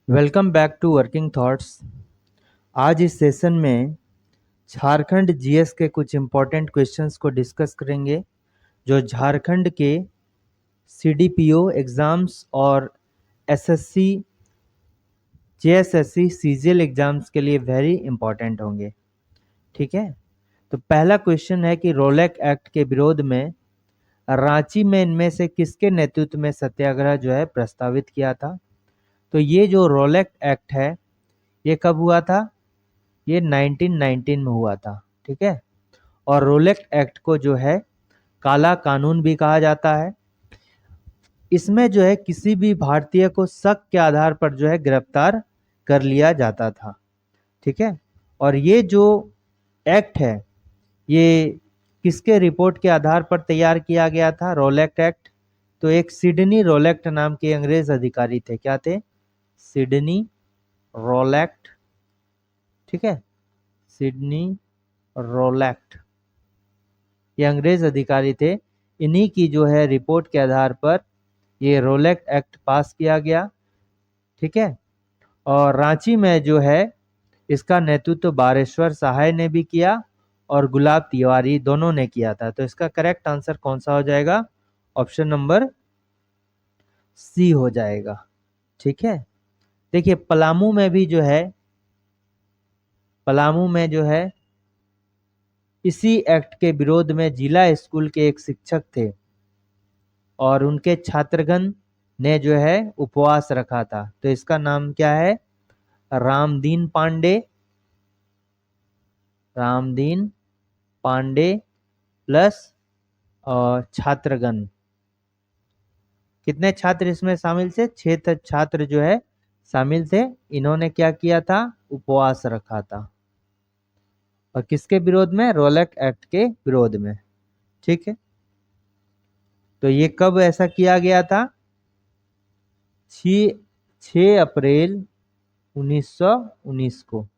Welcome back to working thoughts. आज इस session में झारखंड जीएस के कुछ इम्पोर्टेंट क्वेश्चंस को डिस्कस करेंगे जो झारखंड के सीडीपीओ एग्ज़ाम्स और एसएससी, जेएसएससी, सीजीएल एग्ज़ाम्स के लिए वेरी इम्पोर्टेंट होंगे। ठीक है, तो पहला क्वेश्चन है कि रोलेक एक्ट के विरोध में रांची में इनमें से किसके नेतृत्व में सत्याग्रह जो है प्रस्तावित किया था। तो ये जो रोलेक एक्ट है ये कब हुआ था? ये 1919 में हुआ था। ठीक है, और रोलेक एक्ट को जो है काला कानून भी कहा जाता है। इसमें जो है किसी भी भारतीय को शक के आधार पर जो है गिरफ्तार कर लिया जाता था। ठीक है, और ये जो एक्ट है ये किसके रिपोर्ट के आधार पर तैयार किया गया था? रोलेक एक्ट। तो एक सिडनी रोलेक्ट नाम के अंग्रेज अधिकारी थे। क्या थे? सिडनी रोलेक्ट। ठीक है, सिडनी रोलेक्ट, ये अंग्रेज अधिकारी थे। इन्हीं की जो है रिपोर्ट के आधार पर ये रोलेक एक्ट पास किया गया। ठीक है, और रांची में जो है इसका नेतृत्व बारेश्वर सहाय ने भी किया और गुलाब तिवारी दोनों ने किया था। तो इसका करेक्ट आंसर कौन सा हो जाएगा? ऑप्शन नंबर सी हो जाएगा। ठीक है, देखिए पलामू में भी जो है, पलामू में जो है इसी एक्ट के विरोध में जिला स्कूल के एक शिक्षक थे और उनके छात्रगण ने जो है उपवास रखा था। तो इसका नाम क्या है? रामदीन पांडे। रामदीन पांडे प्लस छात्रगण। कितने छात्र इसमें शामिल थे? 6 छात्र जो है शामिल थे। इन्होंने क्या किया था? उपवास रखा था। और किसके विरोध में? रोलेक एक्ट के विरोध में। ठीक है, तो ये कब ऐसा किया गया था? 6 अप्रैल 1919 को।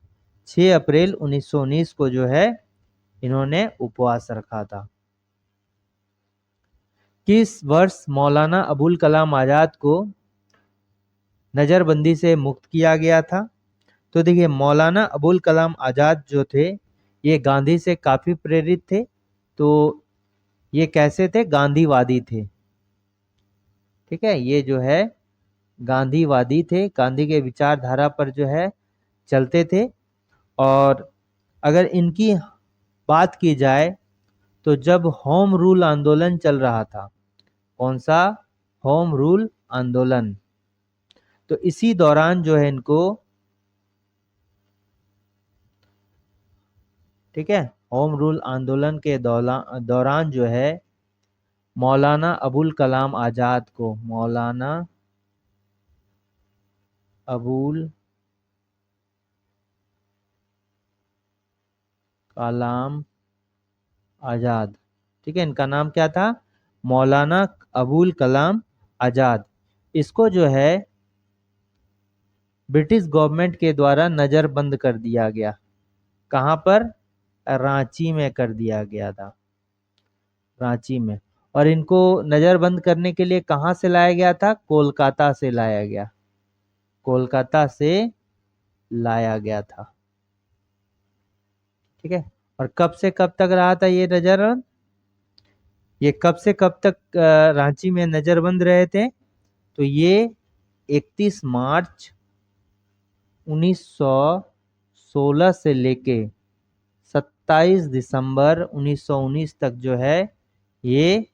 6 अप्रैल 1919 को जो है इन्होंने उपवास रखा था। किस वर्ष मौलाना अबुल कलाम आज़ाद को नज़रबंदी से मुक्त किया गया था? तो देखिए मौलाना अबुल कलाम आज़ाद जो थे ये गांधी से काफ़ी प्रेरित थे। तो ये कैसे थे? गांधीवादी थे। ठीक है, ये जो है गांधीवादी थे, गांधी के विचारधारा पर जो है चलते थे। और अगर इनकी बात की जाए तो जब होम रूल आंदोलन चल रहा था, कौन सा? होम रूल आंदोलन, तो इसी दौरान जो है इनको, ठीक है, होम रूल आंदोलन के दौरान जो है मौलाना अबुल कलाम आज़ाद को, मौलाना अबुल कलाम आज़ाद, ठीक है, इनका नाम क्या था? मौलाना अबुल कलाम आज़ाद। इसको जो है ब्रिटिश गवर्नमेंट के द्वारा नज़रबंद कर दिया गया। कहाँ पर? रांची में कर दिया गया था, रांची में। और इनको नज़रबंद करने के लिए कहाँ से लाया गया था? कोलकाता से लाया गया, कोलकाता से लाया गया था। ठीक है, और कब से कब तक रहा था ये नज़रबंद? ये कब से कब तक रांची में नज़रबंद रहे थे? तो ये 31 मार्च 1916 से लेके 27 दिसंबर 1919 तक जो है ये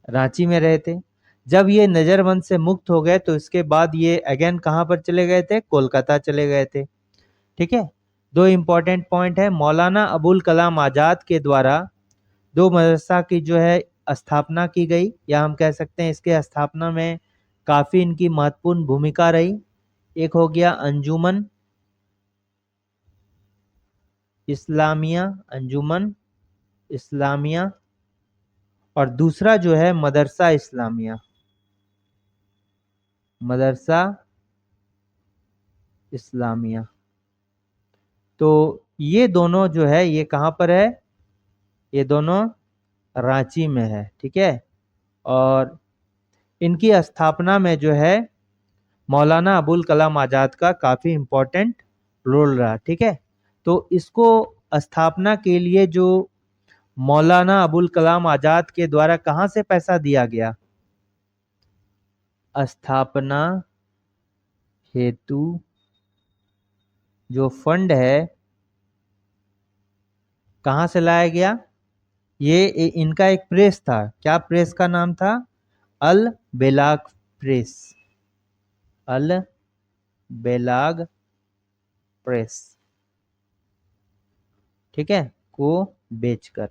रांची में रहे थे। जब ये नज़रबंद से मुक्त हो गए तो इसके बाद ये अगेन कहाँ पर चले गए थे? कोलकाता चले गए थे। ठीक है, दो इम्पोर्टेंट पॉइंट है। मौलाना अबुल कलाम आज़ाद के द्वारा दो मदरसा की जो है स्थापना की गई, या हम कह सकते हैं इसके स्थापना में काफ़ी इनकी महत्वपूर्ण भूमिका रही। एक हो गया अंजुमन इस्लामिया, अंजुमन इस्लामिया, और दूसरा जो है मदरसा इस्लामिया, मदरसा इस्लामिया। तो ये दोनों जो है ये कहाँ पर है? ये दोनों रांची में है। ठीक है, और इनकी स्थापना में जो है मौलाना अबुल कलाम आज़ाद का काफ़ी इम्पोर्टेंट रोल रहा। ठीक है, तो इसको स्थापना के लिए जो मौलाना अबुल कलाम आज़ाद के द्वारा कहाँ से पैसा दिया गया? स्थापना हेतु जो फंड है कहाँ से लाया गया? ये इनका एक प्रेस था, क्या प्रेस का नाम था? अल बेलाग प्रेस, अल बेलाग प्रेस। ठीक है, को बेचकर,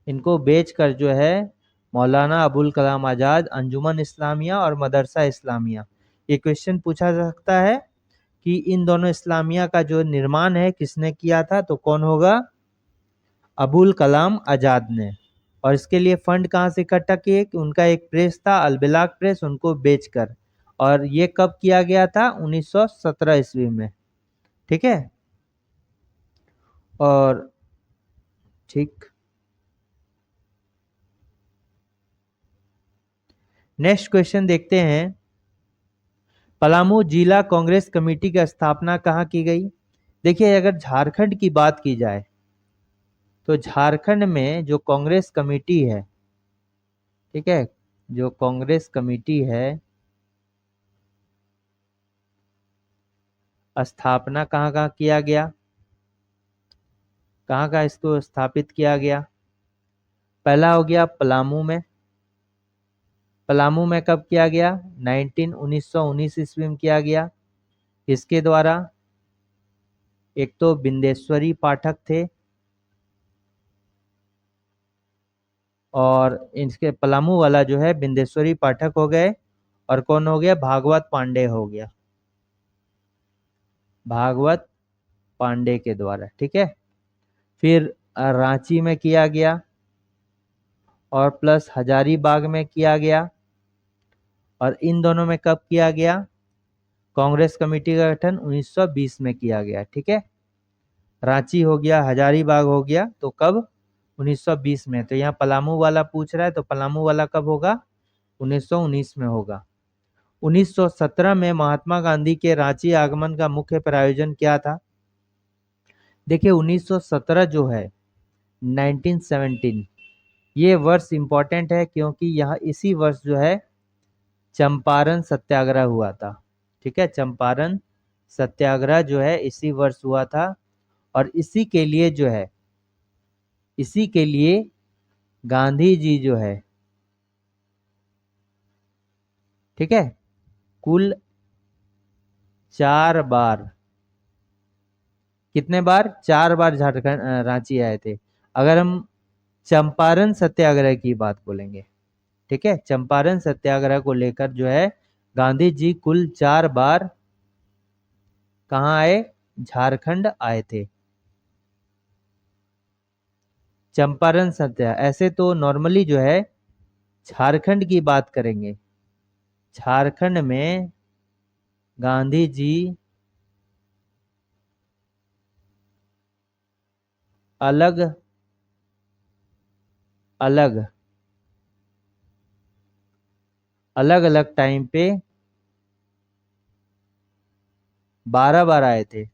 इनको बेचकर जो है मौलाना अबुल कलाम आज़ाद, अंजुमन इस्लामिया और मदरसा इस्लामिया, ये क्वेश्चन पूछा जा सकता है कि इन दोनों इस्लामिया का जो निर्माण है किसने किया था? तो कौन होगा? अबुल कलाम आज़ाद ने। और इसके लिए फंड कहाँ से इकट्ठा किए? कि उनका एक प्रेस था अलबेलाग प्रेस, उनको बेचकर। और ये कब किया गया था? 1917 ईस्वी में। ठीक है, और ठीक, नेक्स्ट क्वेश्चन देखते हैं। पलामू जिला कांग्रेस कमेटी की स्थापना कहाँ की गई? देखिए, अगर झारखंड की बात की जाए तो झारखंड में जो कांग्रेस कमेटी है, ठीक है, जो कांग्रेस कमेटी है, स्थापना कहाँ कहाँ किया गया? कहाँ कहाँ इसको स्थापित किया गया? पहला हो गया पलामू में। पलामू में कब किया गया? 1919 ईस्वी में किया गया। इसके द्वारा एक तो बिंदेश्वरी पाठक थे, और इसके पलामू वाला जो है बिंदेश्वरी पाठक हो गए, और कौन हो गया? भागवत पांडे हो गया, भागवत पांडे के द्वारा। ठीक है, फिर रांची में किया गया, और प्लस हजारीबाग में किया गया। और इन दोनों में कब किया गया? कांग्रेस कमेटी का गठन 1920 में किया गया। ठीक है, रांची हो गया, हजारीबाग हो गया, तो कब? 1920 में। तो यहाँ पलामू वाला पूछ रहा है, तो पलामू वाला कब होगा? 1919 में होगा। 1917 में महात्मा गांधी के रांची आगमन का मुख्य प्रायोजन क्या था? देखिए, 1917 जो है 1917, ये वर्ष इंपॉर्टेंट है क्योंकि यहाँ इसी वर्ष जो है चंपारण सत्याग्रह हुआ था। ठीक है, चंपारण सत्याग्रह जो है इसी वर्ष हुआ था, और इसी के लिए जो है, इसी के लिए गांधी जी जो है, ठीक है, कुल 4 बार, कितने बार? 4 बार झारखंड रांची आए थे। अगर हम चंपारण सत्याग्रह की बात बोलेंगे, ठीक है, चंपारण सत्याग्रह को लेकर जो है गांधी जी कुल 4 बार कहाँ आए? झारखंड आए थे। चंपारण सत्याग्रह, ऐसे तो नॉर्मली जो है झारखंड की बात करेंगे, झारखंड में गांधी जी अलग अलग अलग अलग टाइम पे 12 बार आए थे।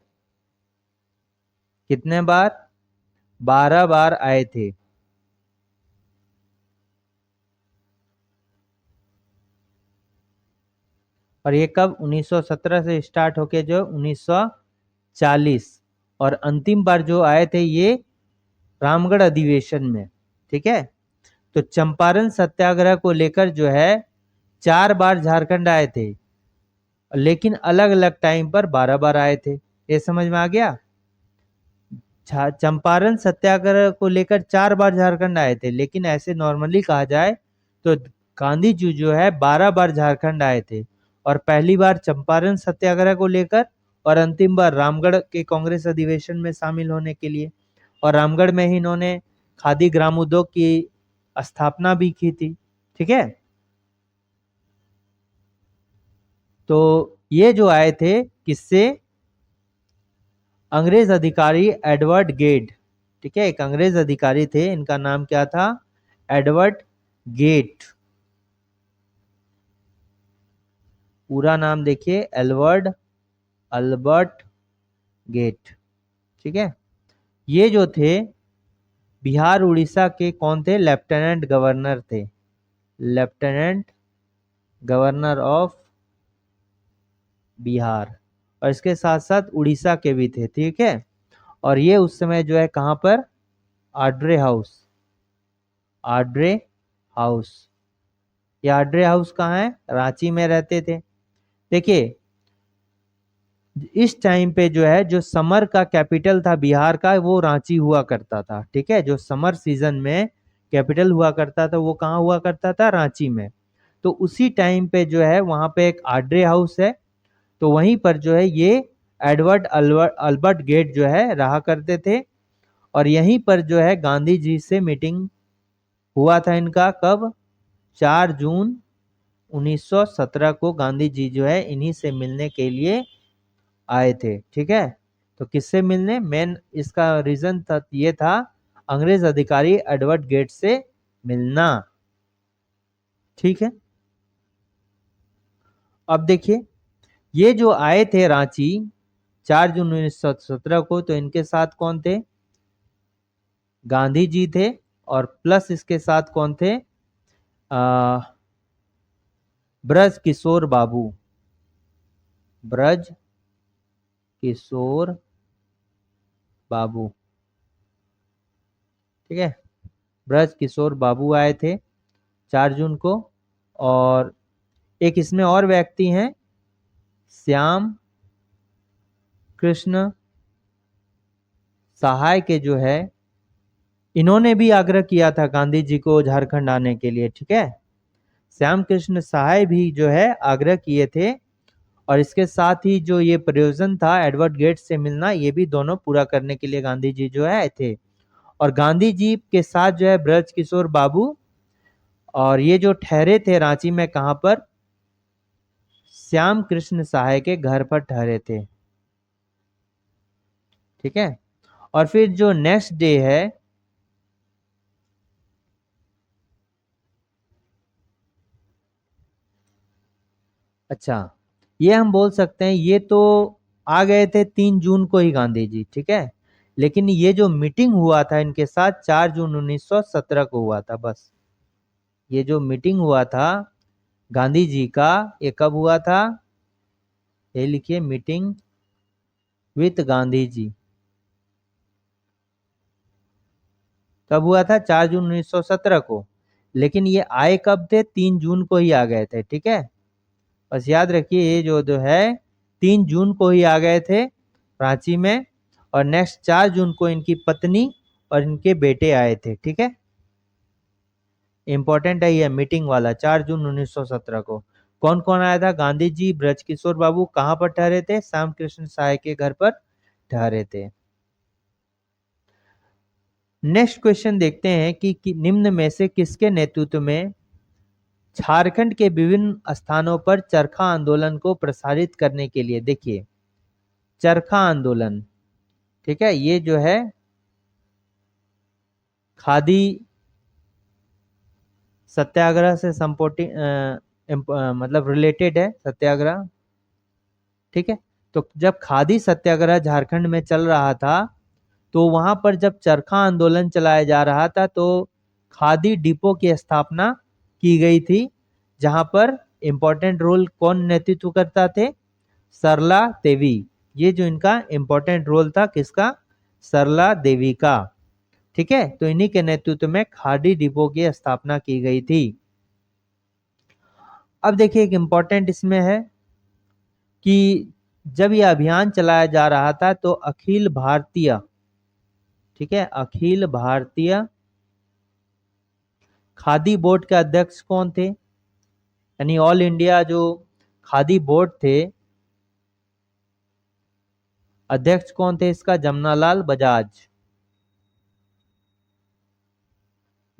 कितने बार? 12 बार आए थे। और ये कब? 1917 से स्टार्ट होके जो 1940, और अंतिम बार जो आए थे ये रामगढ़ अधिवेशन में। ठीक है, तो चंपारण सत्याग्रह को लेकर जो है 4 बार झारखंड आए थे, लेकिन अलग अलग टाइम पर 12 बार आए थे। ये समझ में आ गया? चंपारण सत्याग्रह को लेकर 4 बार झारखंड आए थे, लेकिन ऐसे नॉर्मली कहा जाए तो गांधी जी जो है 12 बार झारखंड आए थे, और पहली बार चंपारण सत्याग्रह को लेकर, और अंतिम बार रामगढ़ के कांग्रेस अधिवेशन में शामिल होने के लिए। और रामगढ़ में ही इन्होंने खादी ग्राम उद्योग की स्थापना भी की थी। ठीक है, तो ये जो आए थे किससे? अंग्रेज अधिकारी एडवर्ड गेट। ठीक है, एक अंग्रेज अधिकारी थे, इनका नाम क्या था? Edward Gait. पूरा नाम देखिए अल्बर्ट गेट। ठीक है, ये जो थे बिहार उड़ीसा के कौन थे? लेफ्टिनेंट गवर्नर थे, लेफ्टिनेंट गवर्नर ऑफ बिहार, और इसके साथ साथ उड़ीसा के भी थे। ठीक है, और ये उस समय जो है कहां पर? Audrey house, Audrey house. ये आड्रे हाउस कहाँ है? रांची में रहते थे। देखिए इस टाइम पे जो है, जो समर का कैपिटल था बिहार का, वो रांची हुआ करता था। ठीक है, जो समर सीजन में कैपिटल हुआ करता था वो कहाँ हुआ करता था? रांची में। तो उसी टाइम पे जो है वहां पे एक आड्रे हाउस है, तो वहीं पर जो है ये एडवर्ड अल्बर्ट गेट जो है रहा करते थे। और यहीं पर जो है गांधी जी से मीटिंग हुआ था इनका। कब? 4 जून 1917 को गांधी जी जो है इन्हीं से मिलने के लिए आए थे। ठीक है, तो किससे मिलने? मेन इसका रीजन था, ये था अंग्रेज अधिकारी एडवर्ड गेट से मिलना। ठीक है, अब देखिए ये जो आए थे रांची 4 जून 1917 को, तो इनके साथ कौन थे? गांधी जी थे, और प्लस इसके साथ कौन थे? ब्रज किशोर बाबू, ब्रज किशोर बाबू। ठीक है, ब्रज किशोर बाबू आए थे 4 जून को। और एक इसमें और व्यक्ति हैं, श्याम कृष्ण सहाय के जो है, इन्होंने भी आग्रह किया था गांधी जी को झारखंड आने के लिए। ठीक है, श्याम कृष्ण सहाय भी जो है आग्रह किए थे, और इसके साथ ही जो ये प्रयोजन था एडवर्ड गेट से मिलना, ये भी दोनों पूरा करने के लिए गांधी जी जो है आए थे। और गांधी जी के साथ जो है ब्रज किशोर बाबू, और ये जो ठहरे थे रांची में कहां पर? श्याम कृष्ण सहाय के घर पर ठहरे थे। ठीक है, और फिर जो नेक्स्ट डे है, अच्छा ये हम बोल सकते हैं ये तो आ गए थे 3 जून को ही गांधी जी। ठीक है, लेकिन ये जो मीटिंग हुआ था इनके साथ 4 जून 1917 को हुआ था। बस ये जो मीटिंग हुआ था गांधी जी का, ये कब हुआ था? ये लिखिए, मीटिंग विथ गांधी जी कब हुआ था? 4 जून 1917 को। लेकिन ये आए कब थे? 3 जून को ही आ गए थे। ठीक है, बस याद रखिए ये जो है 3 जून को ही आ गए थे रांची में, और नेक्स्ट 4 जून को इनकी पत्नी और इनके बेटे आए थे। ठीक है, इंपॉर्टेंट है ये मीटिंग वाला 4 जून 1917 को। कौन कौन आया था? गांधी जी, ब्रजकिशोर बाबू कहां पर ठहरे थे? श्याम कृष्ण सहाय के घर पर ठहरे थे। नेक्स्ट क्वेश्चन देखते हैं कि निम्न में से किसके नेतृत्व में झारखंड के विभिन्न स्थानों पर चरखा आंदोलन को प्रसारित करने के लिए, देखिए चरखा आंदोलन, ठीक है, ये जो है खादी सत्याग्रह से मतलब रिलेटेड है सत्याग्रह। ठीक है, तो जब खादी सत्याग्रह झारखंड में चल रहा था, तो वहां पर जब चरखा आंदोलन चलाया जा रहा था, तो खादी डिपो की स्थापना की गई थी, जहां पर इंपॉर्टेंट रोल कौन नेतृत्व करता थे? सरला देवी। ये जो इनका इंपॉर्टेंट रोल था किसका? सरला देवी का। ठीक है, तो इन्हीं के नेतृत्व में खादी डिपो की स्थापना की गई थी। अब देखिए एक इंपॉर्टेंट इसमें है कि जब यह अभियान चलाया जा रहा था, तो अखिल भारतीय, ठीक है, अखिल भारतीय खादी बोर्ड के अध्यक्ष कौन थे? यानी ऑल इंडिया जो खादी बोर्ड थे, अध्यक्ष कौन थे इसका? जमनालाल बजाज,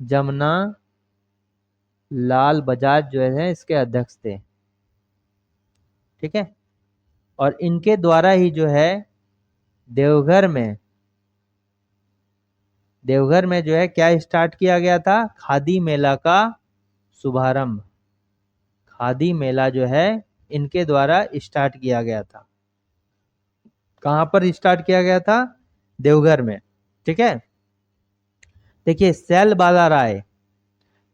जमना लाल बजाज जो है इसके अध्यक्ष थे। ठीक है, और इनके द्वारा ही जो है देवघर में, देवघर में जो है क्या स्टार्ट किया गया था? खादी मेला का शुभारंभ, खादी मेला जो है इनके द्वारा स्टार्ट किया गया था। कहां पर स्टार्ट किया गया था? देवघर में। ठीक है, देखिए सैल बाला राय,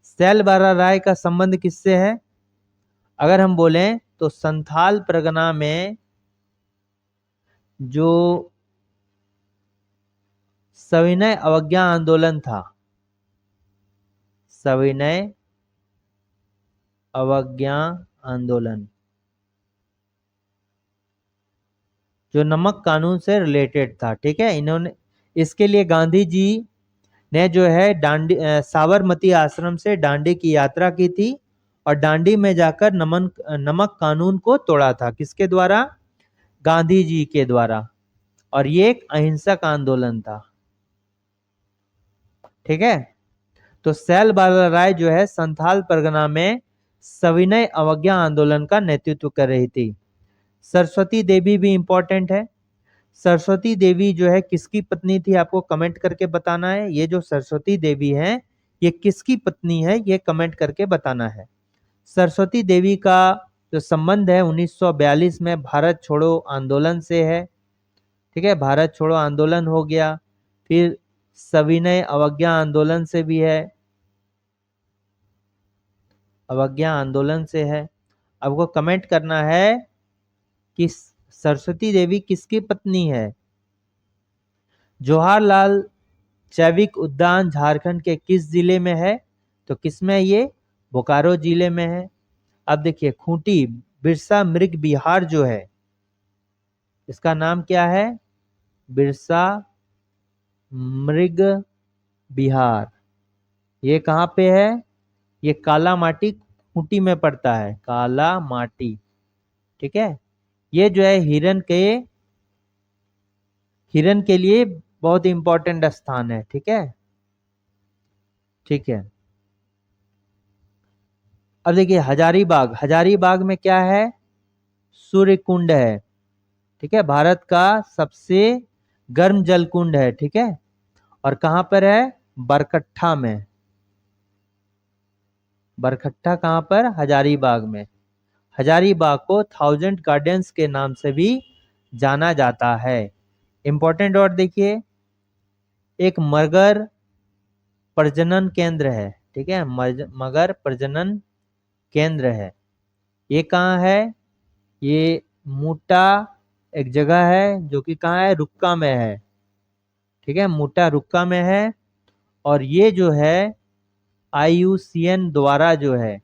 सैल बाला राय का संबंध किससे है? अगर हम बोलें तो संथाल परगना में जो सविनय अवज्ञा आंदोलन था, सविनय अवज्ञा आंदोलन जो नमक कानून से रिलेटेड था, ठीक है, इन्होंने इसके लिए गांधी जी ने जो है साबरमती आश्रम से डांडी की यात्रा की थी और डांडी में जाकर नमक कानून को तोड़ा था। किसके द्वारा? गांधी जी के द्वारा। और ये एक अहिंसक आंदोलन था। ठीक है, तो सैल बाला राय जो है संथाल परगना में सविनय अवज्ञा आंदोलन का नेतृत्व कर रही थी। सरस्वती देवी भी इंपॉर्टेंट है। सरस्वती देवी जो है किसकी पत्नी थी? आपको कमेंट करके बताना है। ये जो सरस्वती देवी है ये किसकी पत्नी है, ये कमेंट करके बताना है। सरस्वती देवी का जो संबंध है 1942 में भारत छोड़ो आंदोलन से है। ठीक है, भारत छोड़ो आंदोलन हो गया, फिर सविनय अवज्ञा आंदोलन से भी है, अवज्ञा आंदोलन से है। आपको कमेंट करना है कि सरस्वती देवी किसकी पत्नी है। जवाहरलाल जैविक उद्यान झारखंड के किस जिले में है? तो किसमें है ये? बोकारो जिले में है। अब देखिए खूंटी बिरसा मृग विहार जो है, इसका नाम क्या है? बिरसा मृग विहार। ये कहाँ पे है? ये काला माटी खूंटी में पड़ता है, काला माटी। ठीक है, ये जो है हिरन के लिए बहुत इंपॉर्टेंट स्थान है। ठीक है, ठीक है। अब देखिए हजारीबाग, हजारीबाग में क्या है? सूर्य कुंड है। ठीक है, भारत का सबसे गर्म जल कुंड है। ठीक है, और कहां पर है? बरकट्ठा में। बरकट्ठा कहां पर? हजारीबाग में। हजारीबाग को 1000 गार्डन्स के नाम से भी जाना जाता है। इंपॉर्टेंट और देखिए एक मगर प्रजनन केंद्र है। ठीक है, मगर प्रजनन केंद्र है। ये कहाँ है? ये मूटा एक जगह है जो कि कहाँ है? रुक्का में है। ठीक है, मूटा रुक्का में है। और ये जो है IUCN द्वारा जो है,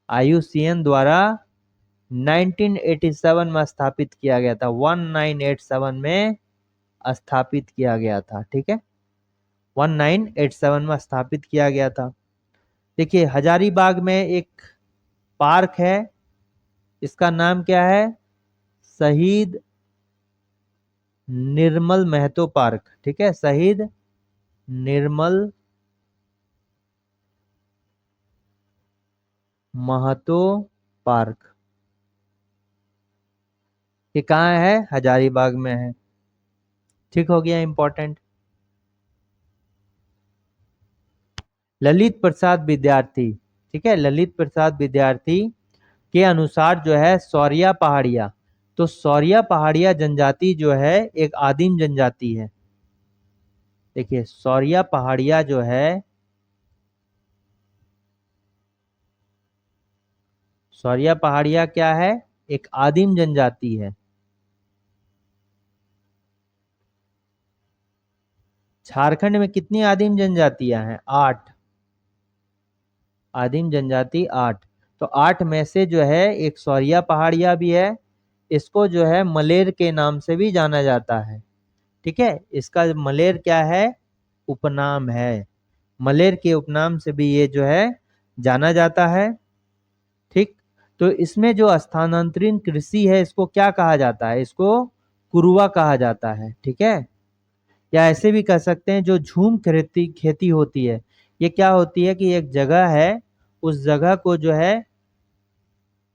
IUCN द्वारा 1987 में स्थापित किया गया था। 1987 में स्थापित किया गया था। ठीक है, 1987 में स्थापित किया गया था। देखिए हजारीबाग में एक पार्क है, इसका नाम क्या है? शहीद निर्मल महतो पार्क। ठीक है, शहीद निर्मल महतो पार्क। ये कहाँ है? हजारीबाग में है। ठीक हो गया, इंपॉर्टेंट। ललित प्रसाद विद्यार्थी, ठीक है, ललित प्रसाद विद्यार्थी के अनुसार जो है सौरिया पहाड़िया, तो सौरिया पहाड़िया जनजाति जो है एक आदिम जनजाति है। देखिए सौरिया पहाड़िया जो है, सौरिया पहाड़िया क्या है? एक आदिम जनजाति है। झारखंड में कितनी आदिम जनजातियां हैं? 8 आदिम जनजाति, 8। तो 8 में से जो है एक सौरिया पहाड़िया भी है। इसको जो है मलेर के नाम से भी जाना जाता है। ठीक है, इसका मलेर क्या है? उपनाम है। मलेर के उपनाम से भी ये जो है जाना जाता है। ठीक, तो इसमें जो स्थानांतरित कृषि है इसको क्या कहा जाता है? इसको कुरुआ कहा जाता है। ठीक है, या ऐसे भी कह सकते हैं जो झूम खेती होती है। ये क्या होती है कि एक जगह है, उस जगह को जो है,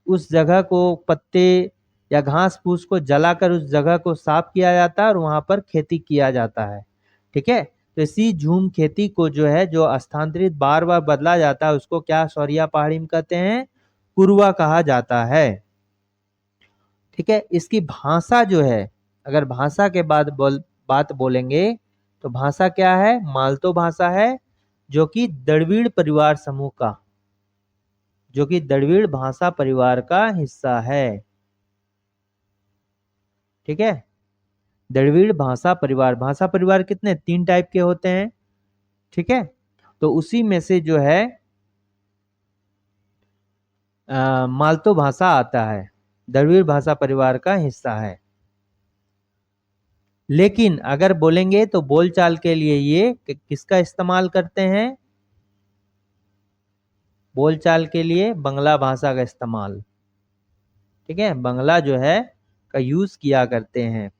उस जगह को पत्ते या घास फूस को जलाकर उस जगह को साफ किया जाता है और वहां पर खेती किया जाता है। ठीक है, तो इसी झूम खेती को जो है जो स्थानांतरित बार बार बदला जाता है उसको क्या सौरिया पहाड़ी में कहते हैं? कुरवा कहा जाता है। ठीक है, इसकी भाषा जो है, अगर भाषा के बाद बात बोलेंगे तो भाषा क्या है? मालतो भाषा है, जो कि द्रविड़ परिवार समूह का, जो कि द्रविड़ भाषा परिवार का हिस्सा है। ठीक है, द्रविड़ भाषा परिवार। भाषा परिवार कितने? 3 टाइप के होते हैं। ठीक है, तो उसी में से जो है मालतो भाषा आता है, द्रविड़ भाषा परिवार का हिस्सा है। लेकिन अगर बोलेंगे तो बोलचाल के लिए ये किसका इस्तेमाल करते हैं? बोलचाल के लिए बंगला भाषा का इस्तेमाल। ठीक है, बंगला जो है का यूज किया करते हैं।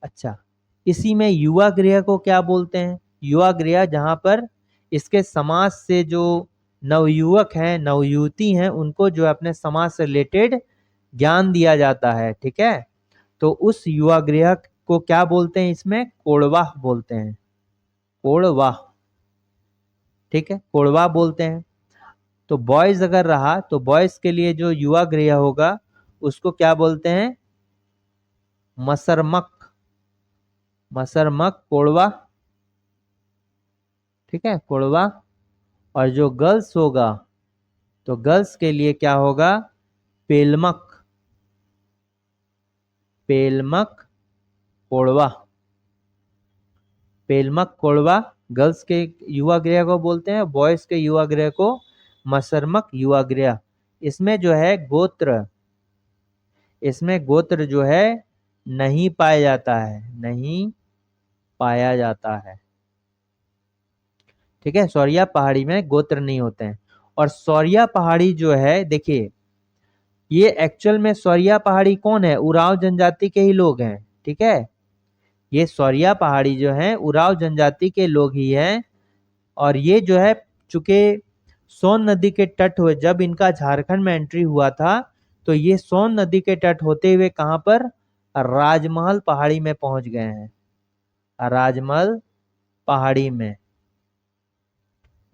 अच्छा, इसी में युवा गृह को क्या बोलते हैं? युवा गृह जहां पर इसके समाज से जो नवयुवक हैं, नवयुवती हैं, उनको जो अपने समाज से रिलेटेड ज्ञान दिया जाता है। ठीक है, तो उस युवा गृह को क्या बोलते हैं? इसमें कोड़वाह बोलते हैं, कोड़वाह। ठीक है, कोड़वाह बोलते हैं। तो बॉयज अगर रहा तो बॉयज के लिए जो युवा गृह होगा उसको क्या बोलते हैं? मसरमक, मसरमक कोड़वा। ठीक है, कोड़वा। और जो गर्ल्स होगा तो गर्ल्स के लिए क्या होगा? पेलमक, पेलमक कोड़वा, पेलमक कोड़वा गर्ल्स के युवा गृह को बोलते हैं। बॉयज के युवा गृह को मसरमक युवा गृह। इसमें जो है गोत्र, इसमें गोत्र जो है नहीं पाया जाता है, नहीं पाया जाता है। ठीक है, सौरिया पहाड़ी में गोत्र नहीं होते हैं। और सौरिया पहाड़ी जो है, देखिए ये एक्चुअल में सौरिया पहाड़ी कौन है? उरांव जनजाति के ही लोग हैं। ठीक है, ये सौरिया पहाड़ी जो है उरांव जनजाति के लोग ही हैं। और ये जो है चूंकि सोन नदी के तट हुए, जब इनका झारखंड में एंट्री हुआ था तो ये सोन नदी के तट होते हुए कहां पर? राजमहल पहाड़ी में पहुंच गए हैं, राजमहल पहाड़ी में।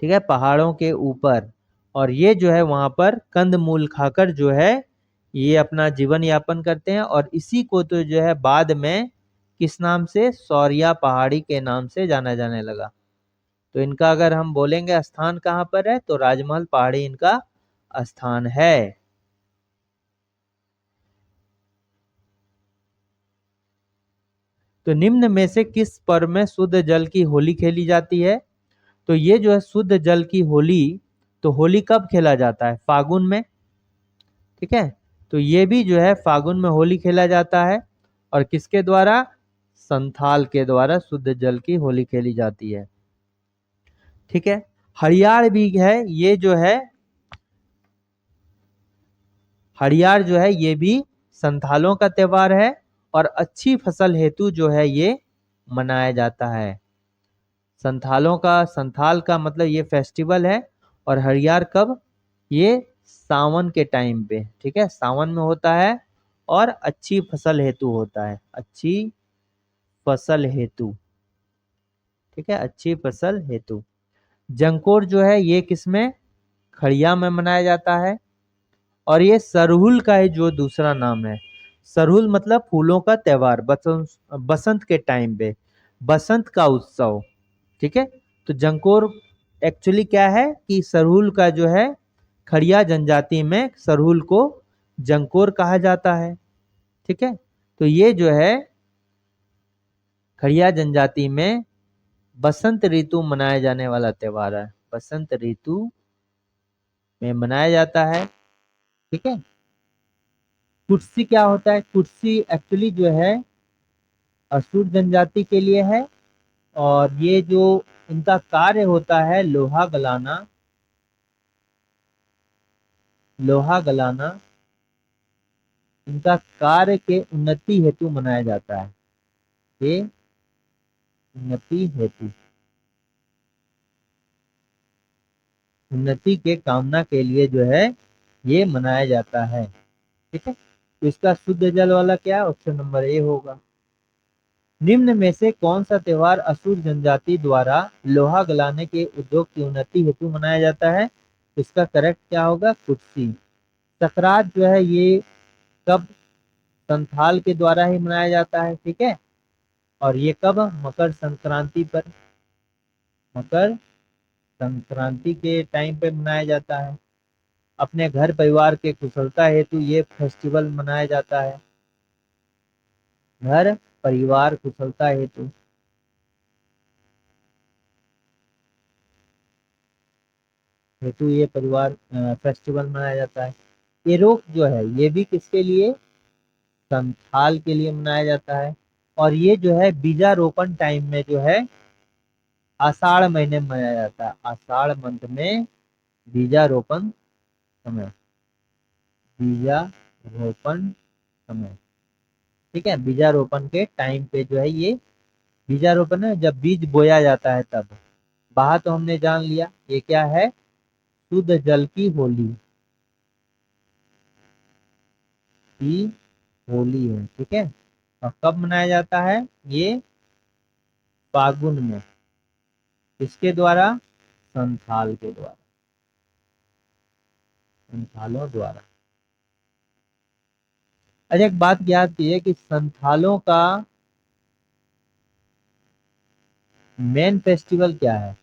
ठीक है, पहाड़ों के ऊपर। और ये जो है वहां पर कंदमूल खाकर जो है ये अपना जीवन यापन करते हैं। और इसी को तो जो है बाद में किस नाम से? सौरिया पहाड़ी के नाम से जाना जाने लगा। तो इनका अगर हम बोलेंगे स्थान कहाँ पर है तो राजमहल पहाड़ी इनका स्थान है। तो निम्न में से किस पर्व में शुद्ध जल की होली खेली जाती है? तो ये जो है शुद्ध जल की होली, तो होली कब खेला जाता है? फागुन में। ठीक है, तो ये भी जो है फागुन में होली खेला जाता है। और किसके द्वारा? संथाल के द्वारा शुद्ध जल की होली खेली जाती है। ठीक है, हरियार भी है, ये जो है हरियार जो है ये भी संथालों का त्योहार है। और अच्छी फसल हेतु जो है ये मनाया जाता है। संथालों का, संथाल का मतलब ये फेस्टिवल है। और हरियार कब? ये सावन के टाइम पे। ठीक है, सावन में होता है और अच्छी फसल हेतु होता है, अच्छी फसल हेतु। ठीक है, अच्छी फसल हेतु। जंकोर जो है ये किसमें? खड़िया में मनाया जाता है। और ये सरहुल का ही जो दूसरा नाम है। सरहुल मतलब फूलों का त्योहार, बसंत के टाइम पे, बसंत का उत्सव। ठीक है, तो जंकोर एक्चुअली क्या है कि सरहुल का जो है, खड़िया जनजाति में सरहुल को जंकोर कहा जाता है। ठीक है, तो ये जो है खड़िया जनजाति में बसंत ऋतु मनाया जाने वाला त्योहार है, बसंत ऋतु में मनाया जाता है। ठीक है, कुर्सी क्या होता है? कुर्सी एक्चुअली जो है असुर जनजाति के लिए है। और ये जो इनका कार्य होता है लोहा गलाना, लोहा गलाना इनका कार्य के उन्नति हेतु मनाया जाता है, ये उन्नति हेतु, उन्नति के कामना के लिए जो है ये मनाया जाता है। ठीक है, तो इसका शुद्ध जल वाला क्या है? ऑप्शन नंबर ए होगा। निम्न में से कौन सा त्योहार असुर जनजाति द्वारा लोहा गलाने के उद्योग की उन्नति हेतु मनाया जाता है? इसका करेक्ट क्या होगा? कुर्सी। सकरात जो है ये कब संथाल के द्वारा ही मनाया जाता है, ठीक है। और ये कब, मकर संक्रांति पर, मकर संक्रांति के टाइम पे मनाया जाता है। अपने घर परिवार के कुशलता हेतु ये फेस्टिवल मनाया जाता है, घर परिवार कुशलता हेतु। ये परिवार फेस्टिवल मनाया जाता है। ये रोक जो है ये भी किसके लिए, संथाल के लिए मनाया जाता है। और ये जो है बीजारोपण टाइम में जो है आषाढ़ महीने में मनाया जाता है, आषाढ़ मंथ में बीजारोपण समय, बीजारोपण समय, ठीक है। बीजारोपण के टाइम पे जो है ये बीजारोपण है, जब बीज बोया जाता है तब। बहा तो हमने जान लिया, ये क्या है, शुद्ध जल की होली, की होली है, ठीक है। और कब मनाया जाता है ये, फागुन में, किसके द्वारा, संथाल के द्वारा, संथालों द्वारा। अच्छा एक बात याद कीजिए कि संथालों का मेन फेस्टिवल क्या है,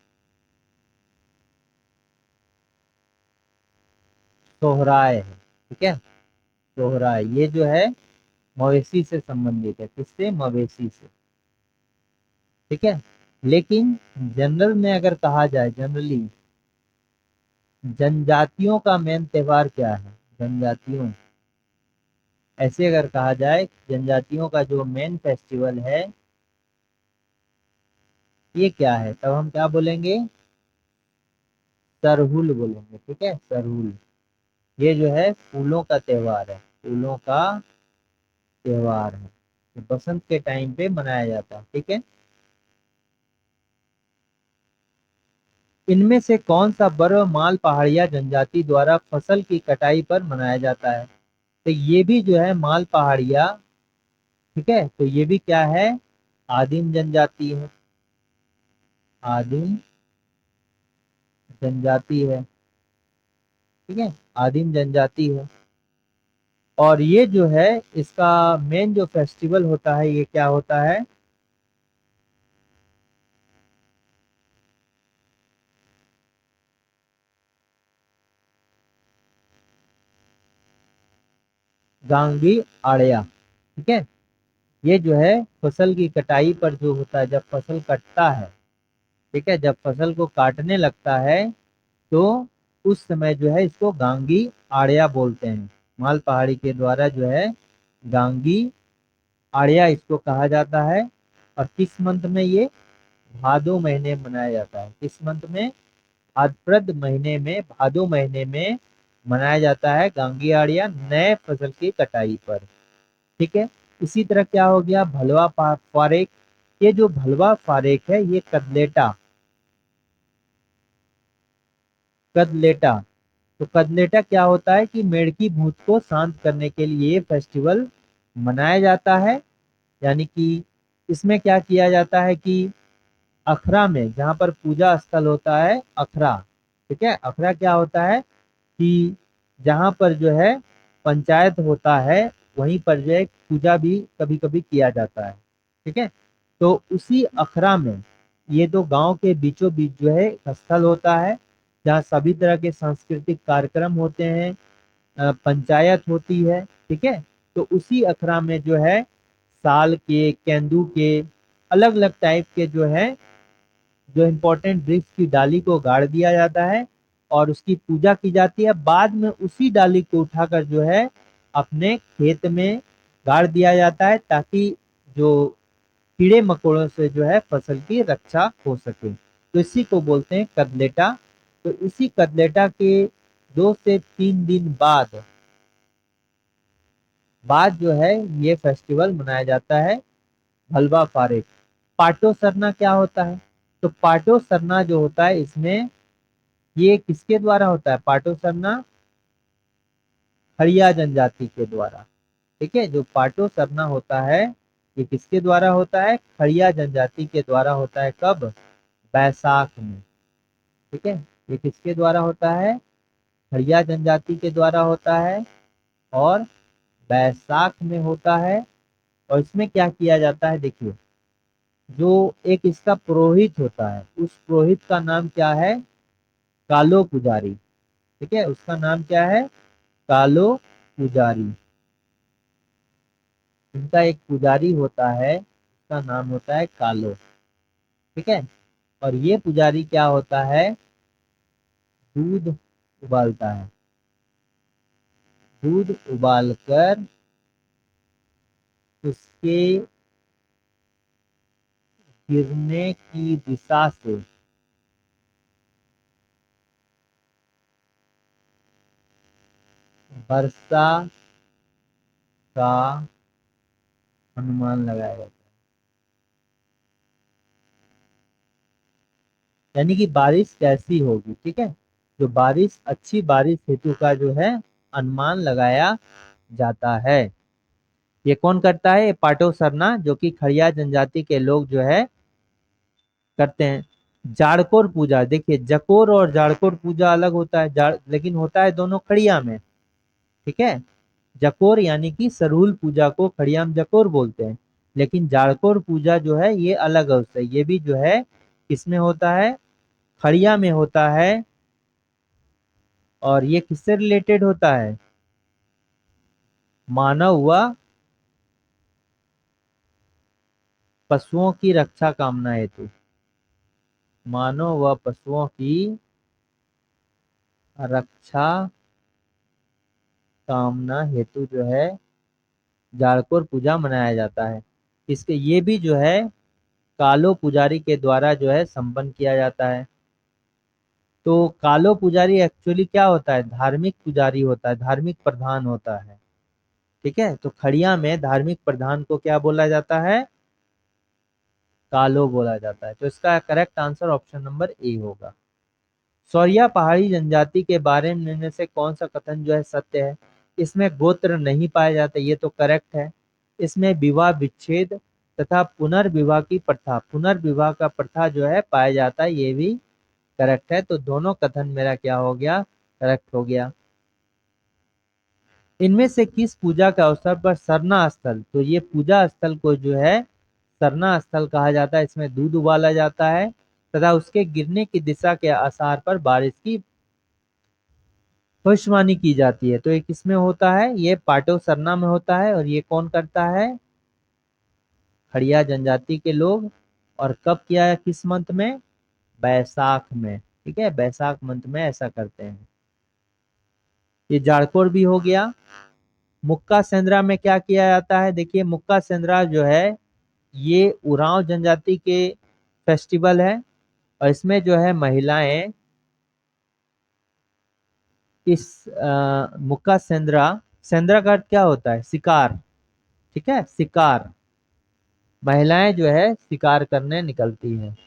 सोहराय है, ठीक है। सोहराय ये जो है मवेशी से संबंधित है, किससे, मवेशी से, ठीक है। लेकिन जनरल में अगर कहा जाए, जनरली जनजातियों का मेन त्योहार क्या है, जनजातियों, ऐसे अगर कहा जाए जनजातियों का जो मेन फेस्टिवल है ये क्या है, तब हम क्या बोलेंगे, सरहुल बोलेंगे, ठीक है, सरहुल। ये जो है फूलों का त्योहार है, फूलों का त्योहार है, ये बसंत के टाइम पे मनाया जाता है, ठीक है। इनमें से कौन सा पर्व माल पहाड़िया जनजाति द्वारा फसल की कटाई पर मनाया जाता है, तो ये भी जो है माल पहाड़िया, ठीक है, तो ये भी क्या है, आदिम जनजाति है, आदिम जनजाति है, ठीक है, आदिम जनजाति है। और ये जो है इसका मेन जो फेस्टिवल होता है ये क्या होता है, गांगी आड़या, ठीक है। ये जो है फसल की कटाई पर जो होता है, जब फसल कटता है, ठीक है, जब फसल को काटने लगता है तो उस समय जो है इसको गांगी आड़या बोलते हैं। माल पहाड़ी के द्वारा जो है गांगी आड़या इसको कहा जाता है। और किस मंथ में ये, भादो महीने में मनाया जाता है, किस मंथ में, भाद्रपद महीने में, भादो महीने में मनाया जाता है गांगी आड़िया, नए फसल की कटाई पर, ठीक है। इसी तरह क्या हो गया, भलवा फारेक। ये जो भलवा फारेक है ये कदलेटा, कदलेटा, तो कदलेटा क्या होता है कि मेढ़की भूत को शांत करने के लिए ये फेस्टिवल मनाया जाता है। यानी कि इसमें क्या किया जाता है कि अखरा में, जहाँ पर पूजा स्थल होता है अखरा, ठीक है, अखरा क्या होता है कि जहाँ पर जो है पंचायत होता है वहीं पर जो है पूजा भी कभी कभी किया जाता है, ठीक है। तो उसी अखरा में ये दो गांव के बीचों बीच जो है स्थल होता है जहाँ सभी तरह के सांस्कृतिक कार्यक्रम होते हैं, पंचायत होती है, ठीक है। तो उसी अखरा में जो है साल के, केंदू के, अलग अलग टाइप के जो है, जो इम्पोर्टेंट वृक्ष की डाली को गाड़ दिया जाता है और उसकी पूजा की जाती है। बाद में उसी डाली को उठाकर जो है अपने खेत में गाड़ दिया जाता है ताकि जो कीड़े मकोड़ों से जो है फसल की रक्षा हो सके, तो इसी को बोलते हैं कदलेटा। तो इसी कदलेटा के 2 से 3 दिन बाद जो है ये फेस्टिवल मनाया जाता है, हलवा फारेक। पाटो सरना क्या होता है, तो पाटो सरना जो होता है इसमें ये किसके द्वारा होता है, पाटो सरना खड़िया जनजाति के द्वारा, ठीक है। जो पाटो सरना होता है ये किसके द्वारा होता है, खड़िया जनजाति के द्वारा होता है, कब, बैसाख में, ठीक है। ये किसके द्वारा होता है, खड़िया जनजाति के द्वारा होता है और बैसाख में होता है। और इसमें क्या किया जाता है, देखिए जो एक इसका पुरोहित होता है उस पुरोहित का नाम क्या है, कालो पुजारी। ठीक है, उसका नाम क्या है, कालो पुजारी। इनका एक पुजारी होता है, उसका नाम होता है कालो। ठीक है, और ये पुजारी क्या होता है, दूध उबालता है। दूध उबालकर उसके गिरने की दिशा से वर्षा का अनुमान लगाया जाता है। यानी कि बारिश कैसी होगी। ठीक है, जो बारिश, अच्छी बारिश हेतु का जो है अनुमान लगाया जाता है। ये कौन करता है, ये पाटो सरना, जो कि खड़िया जनजाति के लोग जो है करते हैं। जाड़कोर पूजा, देखिए जकोर और जाड़कोर पूजा अलग होता है, जाड़ लेकिन होता है दोनों खड़िया में। ठीक है, जकोर यानी कि सरहुल पूजा को खड़िया में जकोर बोलते हैं, लेकिन जाड़कोर पूजा जो है ये अलग है उससे। ये भी जो है किसमें होता है, खड़िया में होता है। और ये किससे रिलेटेड होता है, मानव व पशुओं की रक्षा कामना हेतु। मानव व पशुओं की रक्षा कामना हेतु जो है जाड़कोर पूजा मनाया जाता है। इसके ये भी जो है कालो पुजारी के द्वारा जो है संपन्न किया जाता है। तो कालो पुजारी एक्चुअली क्या होता है, धार्मिक पुजारी होता है, धार्मिक प्रधान होता है। ठीक है, तो खड़िया में धार्मिक प्रधान को क्या बोला जाता है, कालो बोला जाता है। तो इसका correct answer option number A होगा। सौरिया पहाड़ी जनजाति के बारे में से कौन सा कथन जो है सत्य है। इसमें गोत्र नहीं पाए जाते, ये तो करेक्ट है। इसमें विवाह विच्छेद तथा पुनर्विवाह की प्रथा, पुनर्विवाह का प्रथा जो है पाया जाता है, ये भी करेक्ट है। तो दोनों कथन मेरा क्या हो गया, करेक्ट हो गया। इनमें से किस पूजा के अवसर पर सरना स्थल, तो ये पूजा स्थल को जो है सरना स्थल कहा जाता है। इसमें दूध उबाला जाता है तथा उसके गिरने की दिशा के आसार पर बारिश की भविष्यवाणी की जाती है। तो ये किसमें होता है, ये पाटो सरना में होता है। और ये कौन करता है, खड़िया जनजाति के लोग। और कब किया है, किस मंथ में, बैसाख में। ठीक है, बैसाख मंथ में ऐसा करते हैं। ये जाड़कोर भी हो गया। मुक्का सेंद्रा में क्या किया जाता है, देखिए मुक्का सेंद्रा जो है ये उरांव जनजाति के फेस्टिवल है। और इसमें जो है महिलाएं इस मुक्का सेंद्रा, सेंद्रा का अर्थ क्या होता है, शिकार। ठीक है, शिकार, महिलाएं जो है शिकार करने निकलती हैं,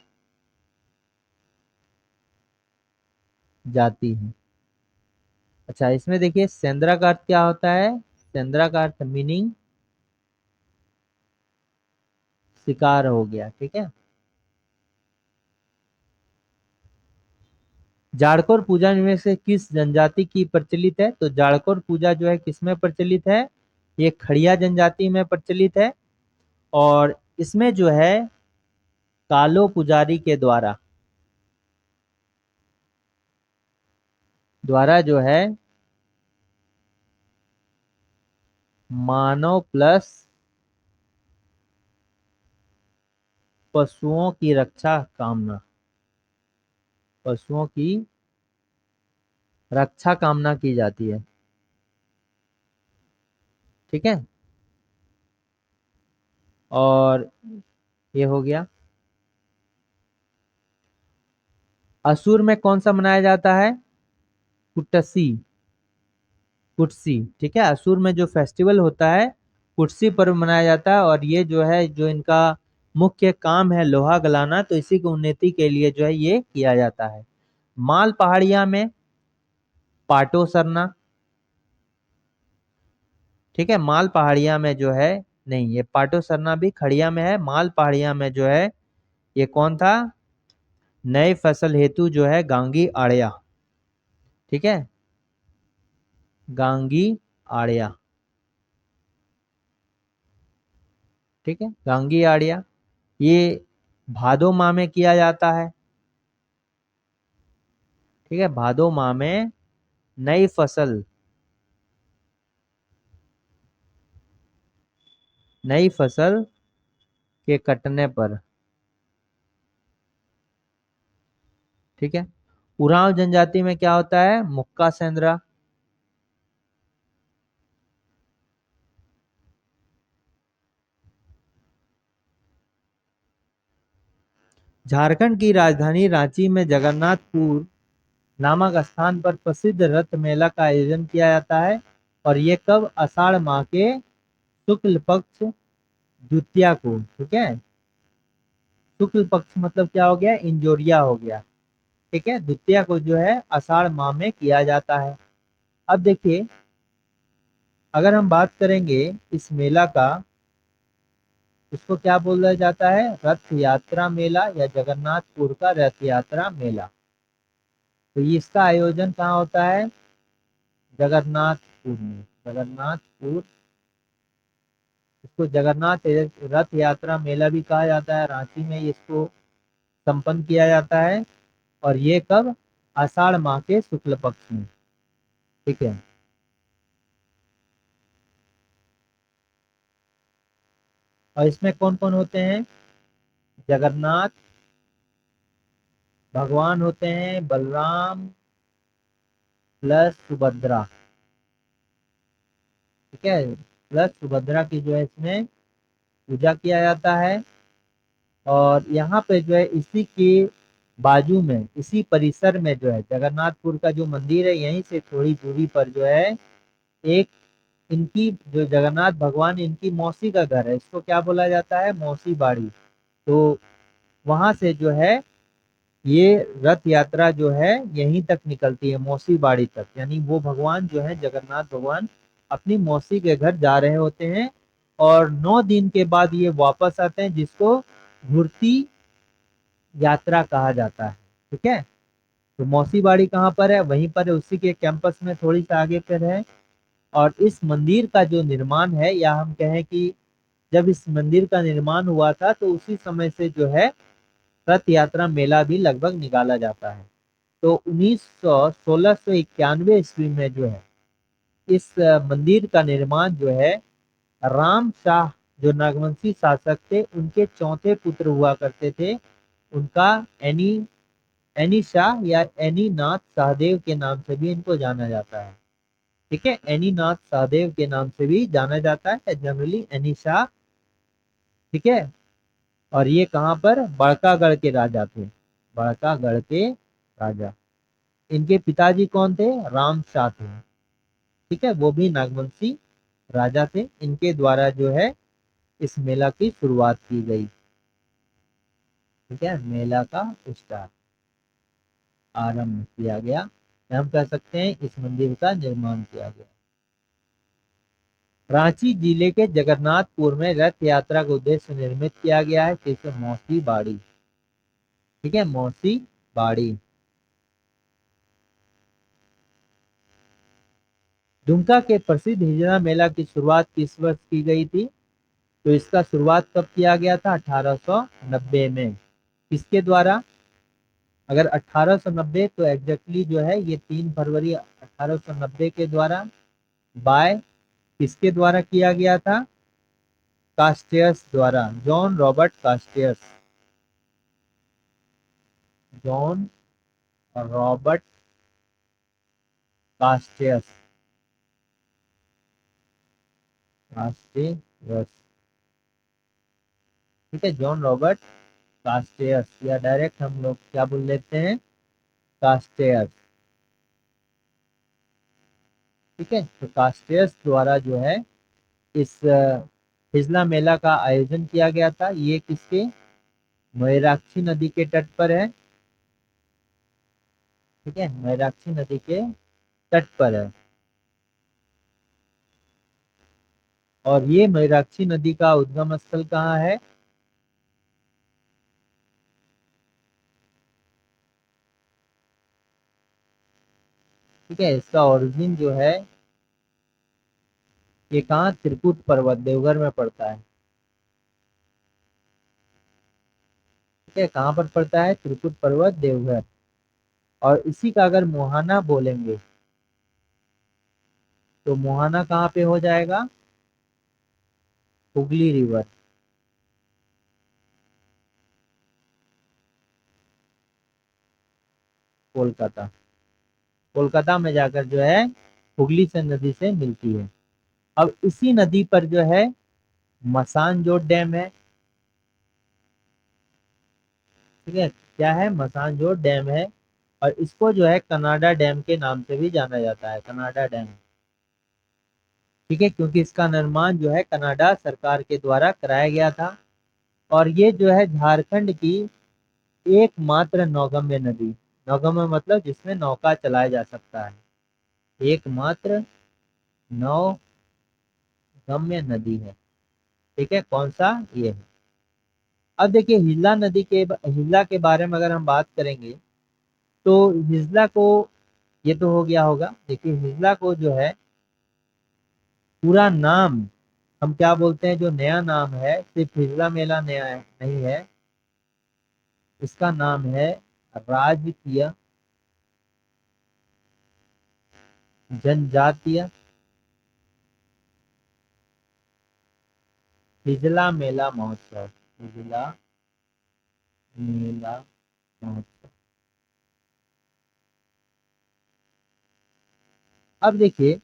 जाती हैं। अच्छा, इसमें देखिए सेंद्रा का अर्थ क्या होता है, सेंद्रा का अर्थ मीनिंग शिकार हो गया। ठीक है, जाड़कोर पूजा में से किस जनजाति की प्रचलित है, तो जाड़कोर पूजा जो है किसमें प्रचलित है, ये खड़िया जनजाति में प्रचलित है। और इसमें जो है कालो पुजारी के द्वारा जो है मानव प्लस पशुओं की रक्षा कामना, पशुओं की रक्षा कामना की जाती है। ठीक है, और ये हो गया। असुर में कौन सा मनाया जाता है, कुटसी, कुटसी। ठीक है, असुर में जो फेस्टिवल होता है कुटसी पर्व मनाया जाता है। और ये जो है, जो इनका मुख्य काम है लोहा गलाना, तो इसी की उन्नति के लिए जो है ये किया जाता है। माल पहाड़िया में पाटो सरना। ठीक है, माल पहाड़िया में जो है, नहीं ये पाटो सरना भी खड़िया में है, माल पहाड़िया में जो है ये कौन था, नए फसल हेतु जो है गांगी आड़िया। ठीक है, गांगी आड़िया। ठीक है, गांगी आड़िया ये भादो माह में किया जाता है। ठीक है, भादो माह में नई फसल, नई फसल के कटने पर। ठीक है, उरांव जनजाति में क्या होता है? मुक्का सेंद्रा। झारखंड की राजधानी रांची में जगन्नाथपुर नामक स्थान पर प्रसिद्ध रथ मेला का आयोजन किया जाता है। और ये कब? आषाढ़ माह के शुक्ल पक्ष द्वितीया को। ठीक है, शुक्ल पक्ष मतलब क्या हो गया? इंजोरिया हो गया। ठीक है, द्वितीया को जो है आषाढ़ माह में किया जाता है। अब देखिए, अगर हम बात करेंगे इस मेला का, इसको क्या बोला जाता है? रथ यात्रा मेला या जगन्नाथपुर का रथ यात्रा मेला। तो ये इसका आयोजन कहाँ होता है? जगन्नाथपुर में। जगन्नाथपुर, इसको जगन्नाथ रथ यात्रा मेला भी कहा जाता है। रांची में इसको संपन्न किया जाता है। और ये कब? आषाढ़ माह के शुक्ल पक्ष में। ठीक है, और इसमें कौन कौन होते हैं? जगन्नाथ भगवान होते हैं, बलराम प्लस सुभद्रा। ठीक है, प्लस सुभद्रा की जो है इसमें पूजा किया जाता है। और यहाँ पे जो है इसी के बाजू में, इसी परिसर में जो है जगन्नाथपुर का जो मंदिर है, यहीं से थोड़ी दूरी पर जो है एक इनकी, जो जगन्नाथ भगवान इनकी मौसी का घर है। इसको क्या बोला जाता है? मौसी बाड़ी। तो वहां से जो है ये रथ यात्रा जो है यहीं तक निकलती है, मौसी बाड़ी तक। यानी वो भगवान जो है, जगन्नाथ भगवान अपनी मौसी के घर जा रहे होते हैं। और 9 दिन के बाद ये वापस आते हैं, जिसको घुरती यात्रा कहा जाता है। ठीक है, तो मौसी बाड़ी कहाँ पर है? वहीं पर है, उसी के कैंपस में थोड़ी सा आगे पर है। और इस मंदिर का जो निर्माण है, या हम कहें कि जब इस मंदिर का निर्माण हुआ था, तो उसी समय से जो है रथ यात्रा मेला भी लगभग निकाला जाता है। तो 1691 ईस्वी में जो है इस मंदिर का निर्माण जो है राम शाह, जो नागवंशी शासक थे, उनके चौथे पुत्र हुआ करते थे। उनका एनी एनी शाह या एनी नाथ सहदेव के नाम से भी इनको जाना जाता है। ठीक है, एनी नाथ सहदेव के नाम से भी जाना जाता है जनरली, एनी शाह। ठीक है, और ये कहाँ पर? बड़कागढ़ के राजा थे, बड़कागढ़ के राजा। इनके पिताजी कौन थे? राम शाह थे। ठीक है, वो भी नागवंशी राजा थे। इनके द्वारा जो है इस मेला की शुरुआत की गई। ठीक है, मेला का स्टार्ट, आरंभ किया गया, हम कह सकते हैं इस मंदिर का निर्माण किया गया। रांची जिले के जगन्नाथपुर में रथ यात्रा का उद्देश्य निर्मित किया गया है, जैसे मौसी बाड़ी। ठीक है, मौसी बाड़ी। दुमका के प्रसिद्ध हिजड़ा मेला की शुरुआत किस वर्ष की गई थी? तो इसका शुरुआत कब किया गया था? 1890 में। किसके द्वारा? अगर 1890, तो एग्जैक्टली जो है ये 3 फरवरी 1890 के द्वारा, बाय किसके द्वारा किया गया था? कास्टियस द्वारा, John Robert Castius. John Robert Castius, Castius. ठीक है, जॉन रॉबर्ट कास्टियस, या डायरेक्ट हम लोग क्या बोल लेते हैं? कास्टियस। ठीक है, तो कास्टियस द्वारा जो है इस हिजला मेला का आयोजन किया गया था। ये किसके? मयूराक्षी नदी के तट पर है। ठीक है, मयूराक्षी नदी के तट पर है। और ये मयूराक्षी नदी का उद्गम स्थल कहाँ है? ठीक है, इसका ओरिजिन जो है ये कहाँ, त्रिकुट पर्वत देवघर में पड़ता है। ठीक है, कहाँ पर पड़ता है, त्रिकुट पर्वत देवघर। और इसी का अगर मुहाना बोलेंगे तो मुहाना कहाँ पे हो जाएगा, हुगली रिवर। कोलकाता, कोलकाता में जाकर जो है हुगली से नदी से मिलती है। अब इसी नदी पर जो है मसानजोट डैम है। ठीक है, क्या है, मसानजोट डैम है। और इसको जो है कनाडा डैम के नाम से भी जाना जाता है, कनाडा डैम। ठीक है, क्योंकि इसका निर्माण जो है कनाडा सरकार के द्वारा कराया गया था। और ये जो है झारखंड की एकमात्र नौगम्य नदी, नौगम्य मतलब जिसमें नौका चलाया जा सकता है, एकमात्र नौगम्य नदी है। ठीक है, कौन सा, ये है। अब देखिए हिजला के बारे में अगर हम बात करेंगे तो हिजला को, ये तो हो गया होगा। देखिए हिजला को जो है पूरा नाम हम क्या बोलते हैं, जो नया नाम है, सिर्फ हिजला मेला नया है, नहीं है, इसका नाम है राजकीय जनजातीय हिजला मेला महोत्सव, हिजला मेला महोत्सव। अब देखिए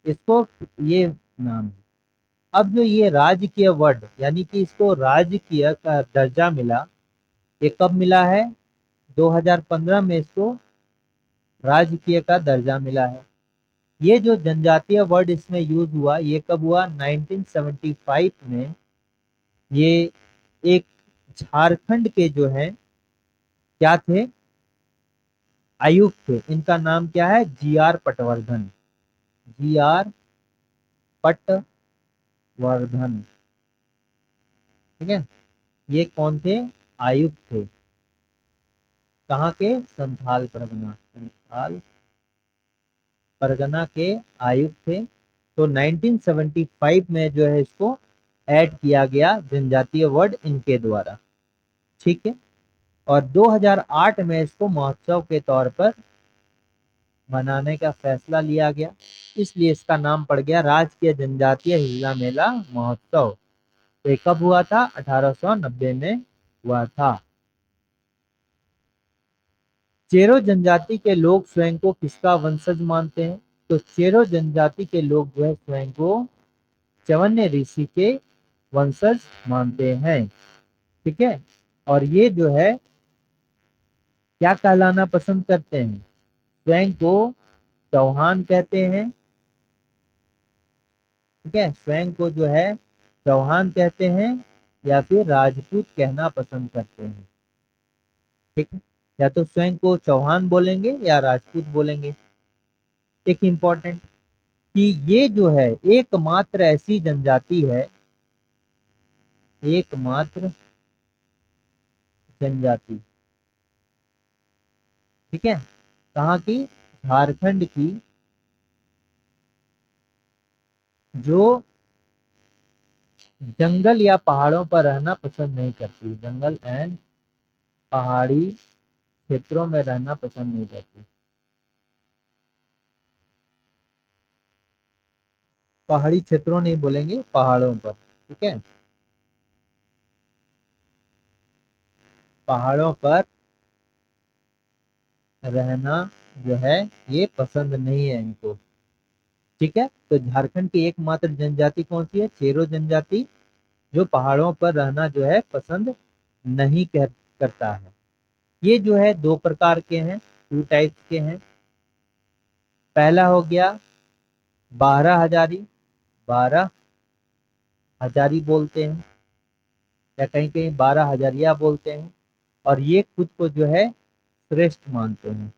इसको, ये नाम है। अब जो ये राजकीय वर्ड, यानी कि इसको राजकीय का दर्जा मिला, ये कब मिला है, 2015 में इसको राजकीय का दर्जा मिला है। ये जो जनजातीय वर्ड इसमें यूज हुआ, ये कब हुआ, 1975 में। ये एक झारखंड के जो है क्या थे, आयुक्त थे। इनका नाम क्या है, GR पटवर्धन, GR पटवर्धन। ठीक है, ये कौन थे, आयुक्त थे, कहाँ के, संथाल परगना, संथाल परगना के आयुक्त थे। तो 1975 में जो है इसको ऐड किया गया जनजातीय वर्ड इनके द्वारा। ठीक है, और 2008 में इसको महोत्सव के तौर पर मनाने का फैसला लिया गया, इसलिए इसका नाम पड़ गया राजकीय जनजातीय हिजला मेला महोत्सव। तो ये कब हुआ था, 1890 में हुआ था। चेरो जनजाति के लोग स्वयं को किसका वंशज मानते हैं, तो चेरो जनजाति के लोग जो है स्वयं को चवन्य ऋषि के वंशज मानते हैं। ठीक है, और ये जो है क्या कहलाना पसंद करते हैं, स्वयं को चौहान कहते हैं। ठीक है, स्वयं को जो है चौहान कहते हैं या फिर राजपूत कहना पसंद करते हैं। ठीक है, या तो स्वयं को चौहान बोलेंगे या राजपूत बोलेंगे। एक इम्पोर्टेंट कि ये जो है एकमात्र ऐसी जनजाति है, एकमात्र जनजाति, ठीक है, कहाँ की, झारखंड की, जो जंगल या पहाड़ों पर रहना पसंद नहीं करती, जंगल एंड पहाड़ी क्षेत्रों में रहना पसंद नहीं करती। पहाड़ी क्षेत्रों नहीं बोलेंगे, पहाड़ों पर। ठीक है, पहाड़ों पर रहना जो है ये पसंद नहीं है इनको। ठीक है, तो झारखंड की एकमात्र जनजाति कौन सी है, चेरो जनजाति, जो पहाड़ों पर रहना जो है पसंद नहीं करता है। ये जो है दो प्रकार के हैं, टू टाइप्स के हैं। पहला हो गया 12 हजारी, 12 हजारी बोलते हैं, या कहीं कहीं 12 हजारिया बोलते हैं। और ये खुद को जो है श्रेष्ठ मानते हैं,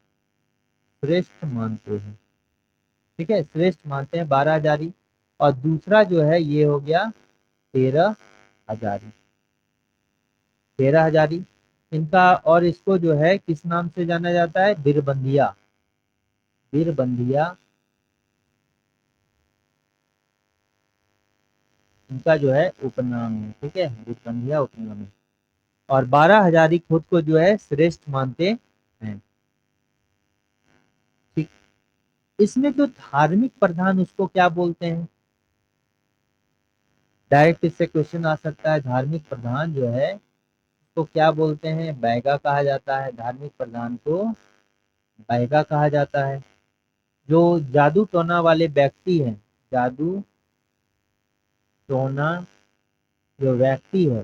श्रेष्ठ मानते हैं। ठीक है, श्रेष्ठ मानते हैं 12 हजारी। और दूसरा जो है ये हो गया 13 हजारी, 13 हजारी इनका। और इसको जो है किस नाम से जाना जाता है, बिरबंदिया, बिरबंदिया इनका जो है उपनाम है, ठीक है, भूतबंधिया उपनाम है। और 12 हजारी खुद को जो है श्रेष्ठ मानते हैं, ठीक। इसमें जो धार्मिक प्रधान उसको क्या बोलते हैं, डायरेक्ट इससे क्वेश्चन आ सकता है, धार्मिक प्रधान जो है उसको क्या बोलते हैं, बैगा कहा जाता है, धार्मिक प्रधान को बैगा कहा जाता है। जो जादू टोना वाले व्यक्ति हैं, जादू टोना जो व्यक्ति है,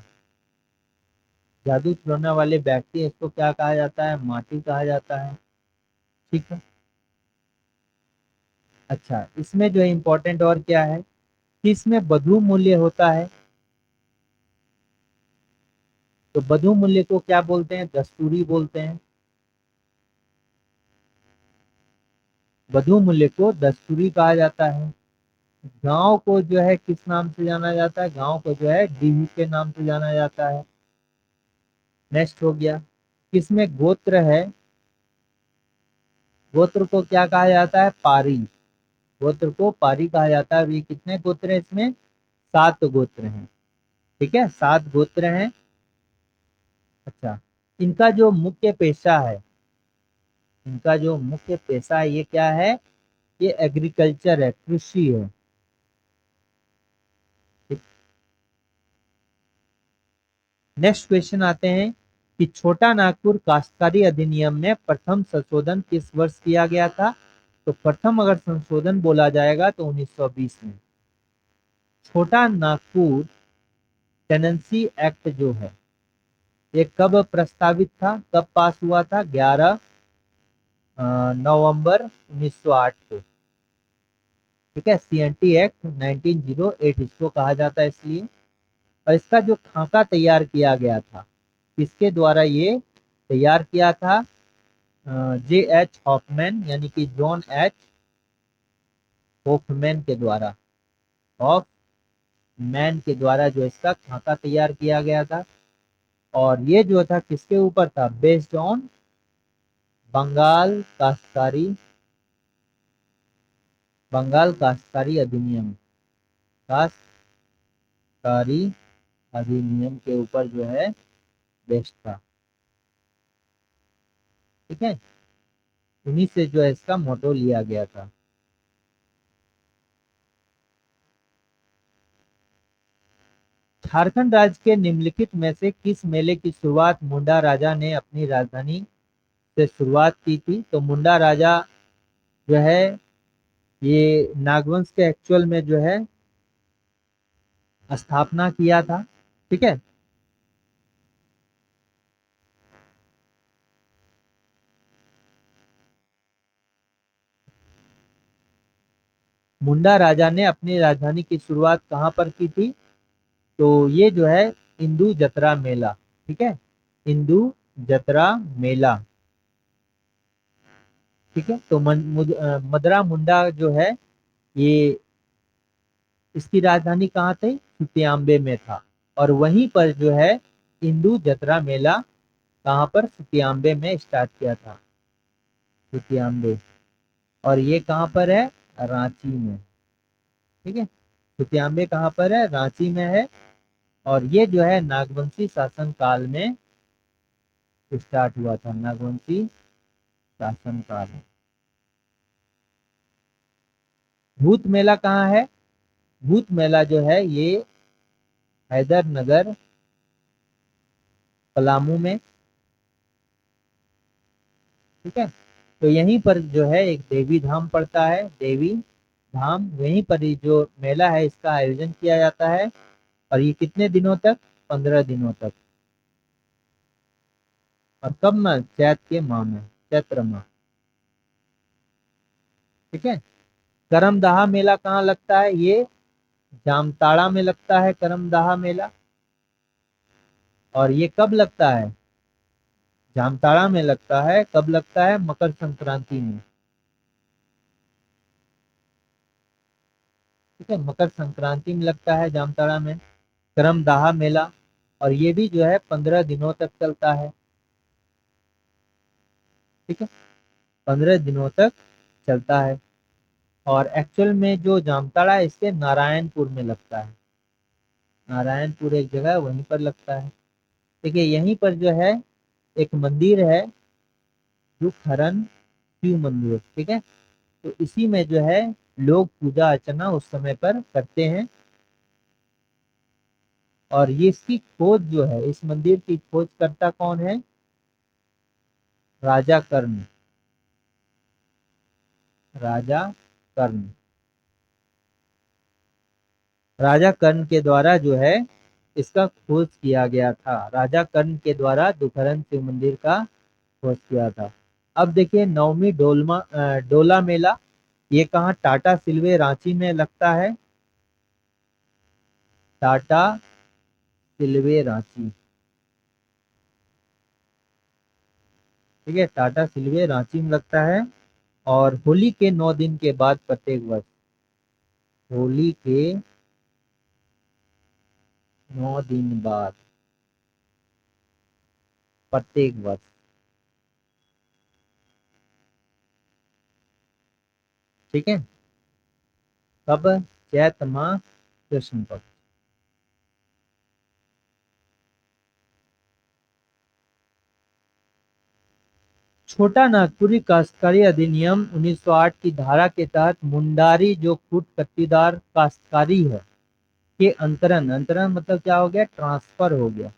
जादू टोना वाले व्यक्ति है, इसको क्या कहा जाता है, माटी कहा जाता है, ठीक है। अच्छा, इसमें जो इम्पोर्टेंट और क्या है कि इसमें बधु मूल्य होता है। तो बधु मूल्य को क्या बोलते हैं, दस्तूरी बोलते हैं। बधु मूल्य को दस्तूरी कहा जाता है। गांव को जो है किस नाम से जाना जाता है, गांव को जो है डीही के नाम से जाना जाता है। नेक्स्ट हो गया, किसमें गोत्र है, गोत्र को क्या कहा जाता है, पारी, गोत्र को पारी कहा जाता है। ये कितने गोत्र हैं इसमें, 7 गोत्र हैं, ठीक है, 7 गोत्र हैं। अच्छा, इनका जो मुख्य पेशा है, इनका जो मुख्य पेशा है ये क्या है, ये एग्रीकल्चर है, कृषि है, ठीक। नेक्स्ट क्वेश्चन आते हैं कि छोटा नागपुर काश्तकारी अधिनियम में प्रथम संशोधन किस वर्ष किया गया था। तो प्रथम अगर संशोधन बोला जाएगा तो 1920 में। छोटा नागपुर टेनेंसी एक्ट जो है ये कब प्रस्तावित था, कब पास हुआ था, 11 नवंबर 1908 को, ठीक है। सीएनटी एक्ट 1908 इसको कहा जाता है इसलिए। और इसका जो खाका तैयार किया गया था, किसके द्वारा ये तैयार किया था, जे एच हॉफमैन यानी कि जॉन एच हॉफमैन के द्वारा, हॉफमैन के द्वारा जो इसका खाका तैयार किया गया था। और ये जो था किसके ऊपर था, बेस्ड ऑन बंगाल काश्तकारी, बंगाल काश्तकारी अधिनियम, काश्तकारी अधिनियम के ऊपर जो है बेस्ड था, ठीक है। उन्हीं से जो है इसका मोटो लिया गया था। झारखंड राज्य के निम्नलिखित में से किस मेले की शुरुआत मुंडा राजा ने अपनी राजधानी से शुरुआत की थी। तो मुंडा राजा जो है ये नागवंश के एक्चुअल में जो है स्थापना किया था, ठीक है। मुंडा राजा ने अपनी राजधानी की शुरुआत कहाँ पर की थी, तो ये जो है इंदू जतरा मेला, ठीक है, इंदू जतरा मेला, ठीक है। तो मदरा मुंडा जो है ये इसकी राजधानी कहाँ थी, सुतियाम्बे में था। और वहीं पर जो है इंदू जतरा मेला कहाँ पर, सुतियाम्बे में स्टार्ट किया था, सुतियाम्बे। और ये कहाँ पर है, रांची में, ठीक है। सुतियाम्बे कहाँ पर है, रांची में है। और ये जो है नागवंशी शासन काल में स्टार्ट हुआ था, नागवंशी शासन काल। भूत मेला कहाँ है, भूत मेला जो है ये हैदर नगर पलामू में, ठीक है। तो यहीं पर जो है एक देवी धाम पड़ता है, देवी धाम, वहीं पर ही जो मेला है इसका आयोजन किया जाता है। और ये कितने दिनों तक, 15 दिनों तक। और कब में, चैत के माह में, चैत्र माह, ठीक है। करमदाहा मेला कहाँ लगता है, ये जामताड़ा में लगता है करमदाहा मेला। और ये कब लगता है, जामताड़ा में लगता है, कब लगता है, मकर संक्रांति में, ठीक है, मकर संक्रांति में लगता है जामताड़ा में करमदाहा मेला। और ये भी जो है 15 दिनों तक चलता है, ठीक है, 15 दिनों तक चलता है। और एक्चुअल में जो जामताड़ा है इसके नारायणपुर में लगता है, नारायणपुर एक जगह वहीं पर लगता है। देखिए यहीं पर जो है एक मंदिर है दुखहरण शिव मंदिर, ठीक है। तो इसी में जो है लोग पूजा अर्चना उस समय पर करते हैं। और ये इसकी खोज जो है, इस मंदिर की खोज करता कौन है? राजा कर्ण। राजा कर्ण। राजा कर्ण के द्वारा जो है इसका खोज किया गया था। राजा कर्ण के द्वारा दुखहरण शिव मंदिर का खोज किया था। अब देखिए नवमी डोला मेला, ये कहाँ? टाटा सिल्वे रांची में लगता है। टाटा सिल्वे रांची, ठीक है, टाटा सिल्वे रांची में लगता है। और होली के 9 दिन के बाद प्रत्येक वर्ष, होली के 9 दिन बाद प्रत्येक वर्ष, ठीक है। कब? चैत माह कृष्ण पक्ष। छोटा नागपुरी काश्तकारी अधिनियम 1908 की धारा के तहत मुंडारी जो खुद पट्टीदार काश्तकारी है के अंतरण, अंतरण मतलब क्या हो गया? ट्रांसफर हो गया।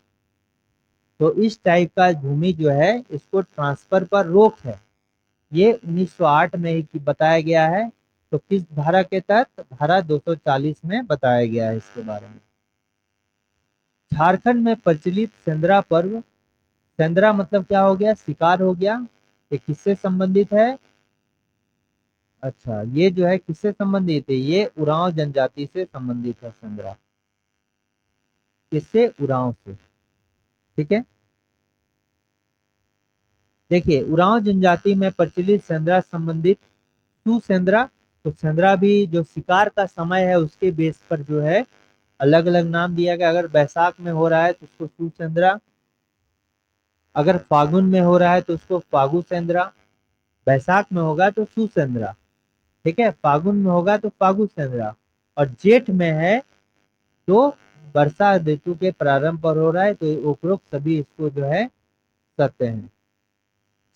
तो इस टाइप का भूमि जो है इसको ट्रांसफर पर रोक है। ये 1908 में ही बताया गया है। तो किस धारा के तहत? धारा 240 में बताया गया है इसके बारे में। झारखंड में प्रचलित सेंद्रा पर्व, सेंद्रा मतलब क्या हो गया? शिकार हो गया। ये किससे संबंधित है? अच्छा, ये जो है किससे संबंधित है? ये उरांव जनजाति से संबंधित है सेंद्रा। किससे? उरांव से, ठीक है। देखिए उरांव जनजाति में प्रचलित सेंद्रा संबंधित सुसेंद्रा। तो सेंद्रा भी जो शिकार का समय है उसके बेस पर जो है अलग अलग नाम दिया गया। अगर बैसाख में हो रहा है तो उसको सुसेंद्रा, अगर फागुन में हो रहा है तो उसको फागु सेंद्रा। बैसाख में होगा तो सुसेंद्रा, ठीक है। फागुन में होगा तो फागु सेंद्रा। और जेठ में है तो वर्षा ऋतु के प्रारंभ पर हो रहा है तो उपरोक्त सभी इसको जो है करते हैं।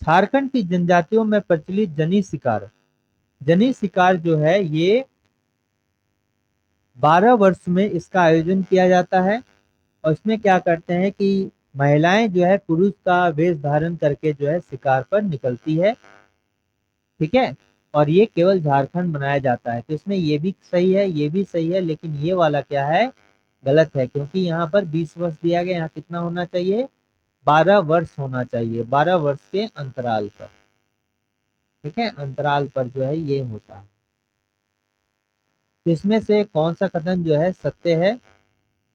झारखंड की जनजातियों में प्रचलित जनी शिकार, जनी शिकार जो है ये 12 वर्ष में इसका आयोजन किया जाता है। और इसमें क्या करते हैं कि महिलाएं जो है पुरुष का वेश धारण करके जो है शिकार पर निकलती है, ठीक है। और ये केवल झारखंड मनाया जाता है। तो इसमें ये भी सही है, ये भी सही है, लेकिन ये वाला क्या है? गलत है, क्योंकि यहाँ पर 20 वर्ष दिया गया। यहाँ कितना होना चाहिए? 12 वर्ष होना चाहिए, 12 वर्ष के अंतराल पर, ठीक है, अंतराल पर जो है ये होता है। तो इसमें से कौन सा कथन जो है सत्य है?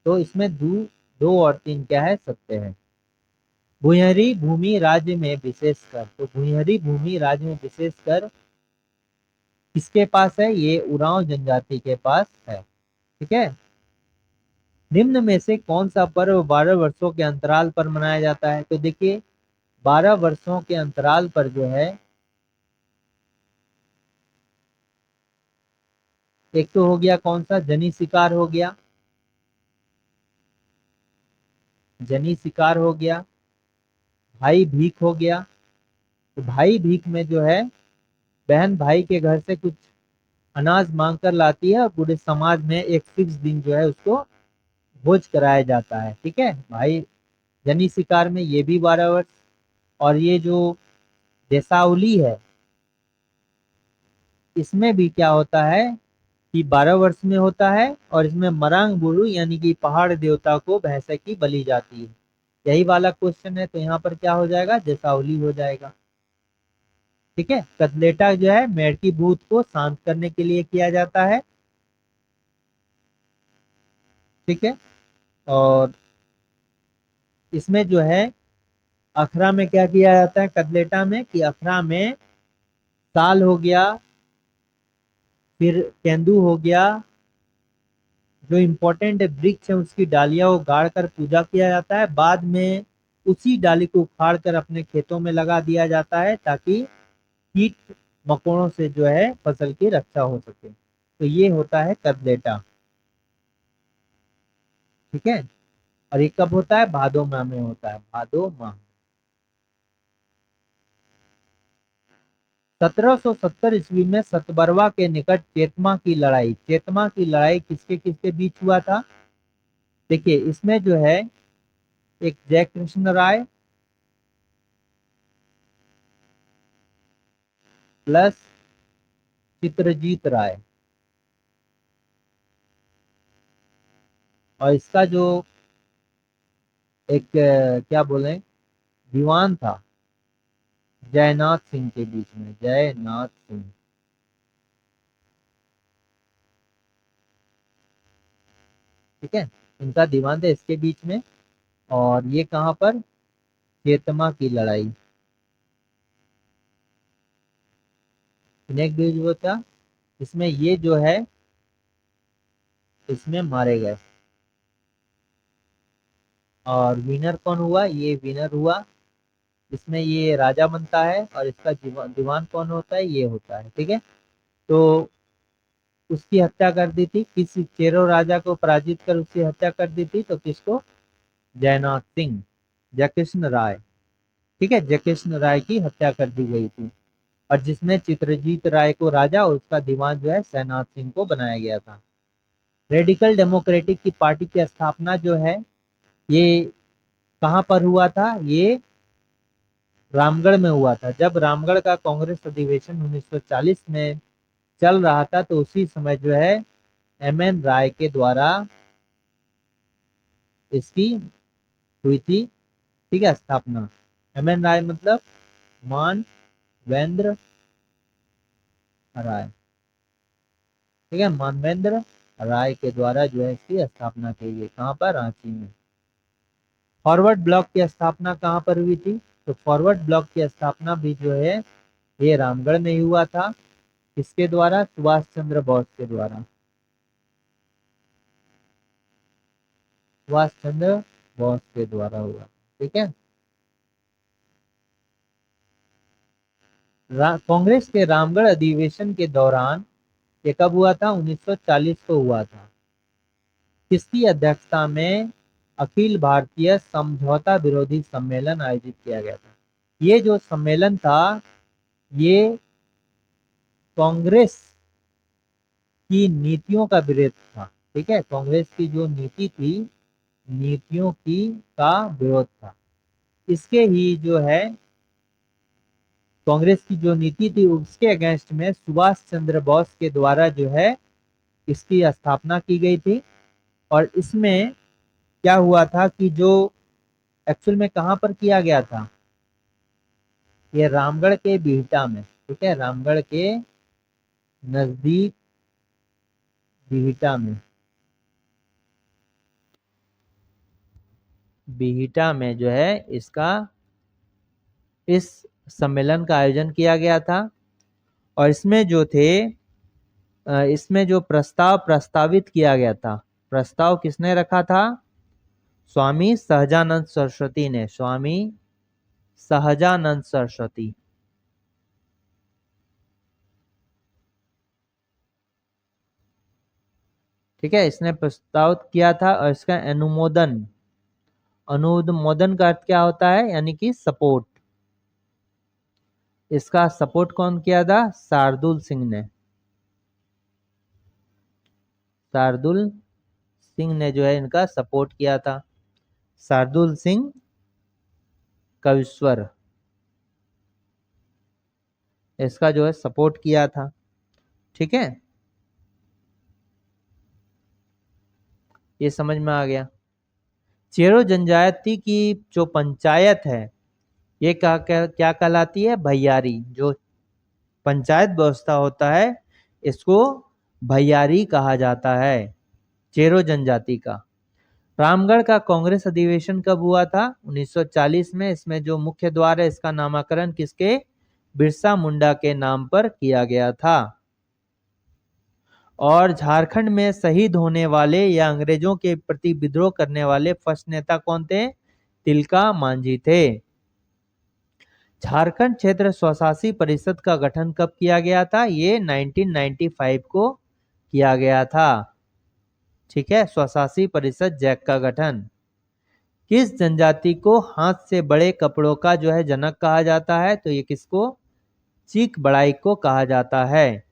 तो इसमें दो और तीन क्या है? सत्य है। भुइंरी भूमि राज्य में विशेषकर, तो भुइंरी भूमि राज्य में विशेषकर किसके पास है? ये उरांव जनजाति के पास है, ठीक है। निम्न में से कौन सा पर्व 12 वर्षों के अंतराल पर मनाया जाता है? तो देखिए 12 वर्षों के अंतराल पर जो है एक तो हो गया कौन सा? जनी शिकार हो गया, जनी शिकार हो गया। भाई भीख हो गया। तो भाई भीख में जो है बहन भाई के घर से कुछ अनाज मांग कर लाती है और पूरे समाज में एक फिक्स दिन जो है उसको भोज कराया जाता है, ठीक है। भाई जनी शिकार में ये भी 12 वर्ष। और ये जो देसावली है इसमें भी क्या होता है कि 12 वर्ष में होता है। और इसमें मरांग बुरु यानी कि पहाड़ देवता को भैंसे की बलि जाती है। यही वाला क्वेश्चन है, तो यहाँ पर क्या हो जाएगा? देसावली हो जाएगा, ठीक है। कथलेटा जो है मेढ़की भूत को शांत करने के लिए किया जाता है, ठीक है। और इसमें जो है अखरा में क्या किया जाता है? कथलेटा में कि अखरा में साल हो गया, फिर केंदू हो गया, जो इम्पोर्टेंट वृक्ष है उसकी डालियां को गाड़ कर पूजा किया जाता है। बाद में उसी डाली को उखाड़ कर अपने खेतों में लगा दिया जाता है ताकि कीट मकोड़ों से जो है फसल की रक्षा हो सके। तो ये होता है कदलेटा। ठीक है। और ये कब होता है? भादो माह में होता है, भादो माह। 1770 ईस्वी में सतबरवा के निकट चेतमा की लड़ाई किसके किसके बीच हुआ था? देखिए इसमें जो है एक जय कृष्ण राय प्लस चित्रजीत राय, और इसका जो एक क्या बोले दीवान था जयनाथ सिंह के बीच में, जयनाथ सिंह। ठीक है, इनका दीवान था इसके बीच में। और ये कहां पर? चेतमा की लड़ाई, नेक बीच वो था। इसमें ये जो है इसमें मारे गए। और विनर कौन हुआ? ये विनर हुआ। इसमें ये राजा बनता है और इसका दीवान कौन होता है? ये होता है। ठीक है, तो उसकी हत्या कर दी थी, किस चेरो राजा को पराजित कर उसकी हत्या कर दी थी, तो किसको? जयनाथ सिंह, जयकृष्ण राय। ठीक है, जयकृष्ण राय की हत्या कर दी गई थी। और जिसमें चित्रजीत राय को राजा और उसका दीवान जो है सैनाथ सिंह को बनाया गया था। रेडिकल डेमोक्रेटिक की पार्टी की स्थापना जो है ये कहां पर हुआ था? ये रामगढ़ में हुआ था। जब रामगढ़ का कांग्रेस अधिवेशन 1940 में चल रहा था तो उसी समय जो है एम.एन. राय के द्वारा इसकी हुई थी। ठीक है, स्थापना। एम.एन. राय मतलब मानवेंद्र राय। ठीक है, मानवेंद्र राय के द्वारा जो है इसकी स्थापना की गई। कहां पर? रांची में। फॉरवर्ड ब्लॉक की स्थापना कहां पर हुई थी? तो फॉरवर्ड ब्लॉक की स्थापना भी जो है ये रामगढ़ में ही हुआ था। किसके द्वारा? सुभाष चंद्र बोस के द्वारा। सुभाष चंद्र बोस के द्वारा हुआ। ठीक है, कांग्रेस के रामगढ़ अधिवेशन के दौरान ये कब हुआ था? 1940 को हुआ था। किसकी अध्यक्षता में अखिल भारतीय समझौता विरोधी सम्मेलन आयोजित किया गया था? ये जो सम्मेलन था ये कांग्रेस की नीतियों का विरोध था। ठीक है, कांग्रेस की जो नीति थी, नीतियों की का विरोध था। इसके ही जो है कांग्रेस की जो नीति थी उसके अगेंस्ट में सुभाष चंद्र बोस के द्वारा जो है इसकी स्थापना की गई थी। और इसमें क्या हुआ था कि जो एक्चुअल में कहां पर किया गया था? ये रामगढ़ के बिहटा में। ठीक है, रामगढ़ के नजदीक बिहटा में, बिहटा में जो है इसका इस सम्मेलन का आयोजन किया गया था। और इसमें जो थे इसमें जो प्रस्ताव प्रस्तावित किया गया था, प्रस्ताव किसने रखा था? स्वामी सहजानंद सरस्वती ने, स्वामी सहजानंद सरस्वती। ठीक है, इसने प्रस्ताव किया था और इसका अनुमोदन का अर्थ क्या होता है? यानी कि सपोर्ट। इसका सपोर्ट कौन किया था? शार्दुल सिंह ने। शार्दुल सिंह ने जो है इनका सपोर्ट किया था। शार्दुल सिंह कविश्वर इसका जो है सपोर्ट किया था। ठीक है, ये समझ में आ गया। चेरो जनजाति की जो पंचायत है ये क्या कहलाती है? भैयारी। जो पंचायत व्यवस्था होता है इसको भैयारी कहा जाता है, चेरो जनजाति का। रामगढ़ का कांग्रेस अधिवेशन कब हुआ था? 1940 में। इसमें जो मुख्य द्वार है इसका नामकरण किसके? बिरसा मुंडा के नाम पर किया गया था। और झारखंड में शहीद होने वाले या अंग्रेजों के प्रति विद्रोह करने वाले फर्स्ट नेता कौन थे? तिलका मांझी थे। झारखंड क्षेत्र स्वशासी परिषद का गठन कब किया गया था? ये 1995 को किया गया था। ठीक है। स्वशासी परिषद जैक का गठन। किस जनजाति को हाथ से बड़े कपड़ों का जो है जनक कहा जाता है? तो ये किसको? चीक बड़ाई को कहा जाता है।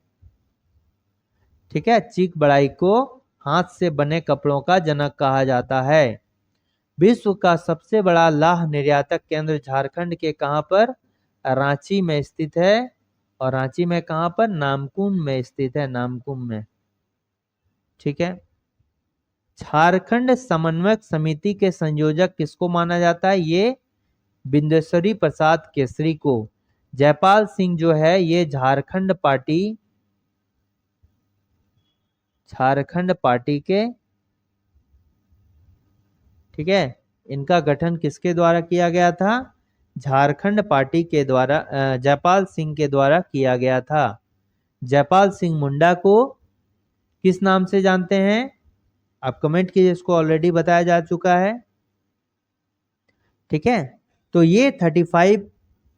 ठीक है, चीक बड़ाई को हाथ से बने कपड़ों का जनक कहा जाता है। विश्व का सबसे बड़ा लाह निर्यातक केंद्र झारखंड के कहां पर? रांची में स्थित है। और रांची में कहां पर? नामकुम में स्थित है, नामकुम में। ठीक है। झारखंड समन्वयक समिति के संयोजक किसको माना जाता है? ये बिंदेश्वरी प्रसाद केसरी को। जयपाल सिंह जो है ये झारखंड पार्टी के, ठीक है, इनका गठन किसके द्वारा किया गया था? झारखंड पार्टी के द्वारा, जयपाल सिंह के द्वारा किया गया था। जयपाल सिंह मुंडा को किस नाम से जानते हैं? आप कमेंट कीजिए, इसको ऑलरेडी बताया जा चुका है। ठीक है, तो ये 35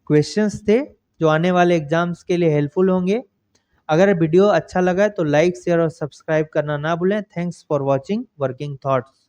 क्वेश्चंस थे जो आने वाले एग्जाम्स के लिए हेल्पफुल होंगे। अगर वीडियो अच्छा लगा तो लाइक, शेयर और सब्सक्राइब करना ना भूलें। Thanks for watching working thoughts.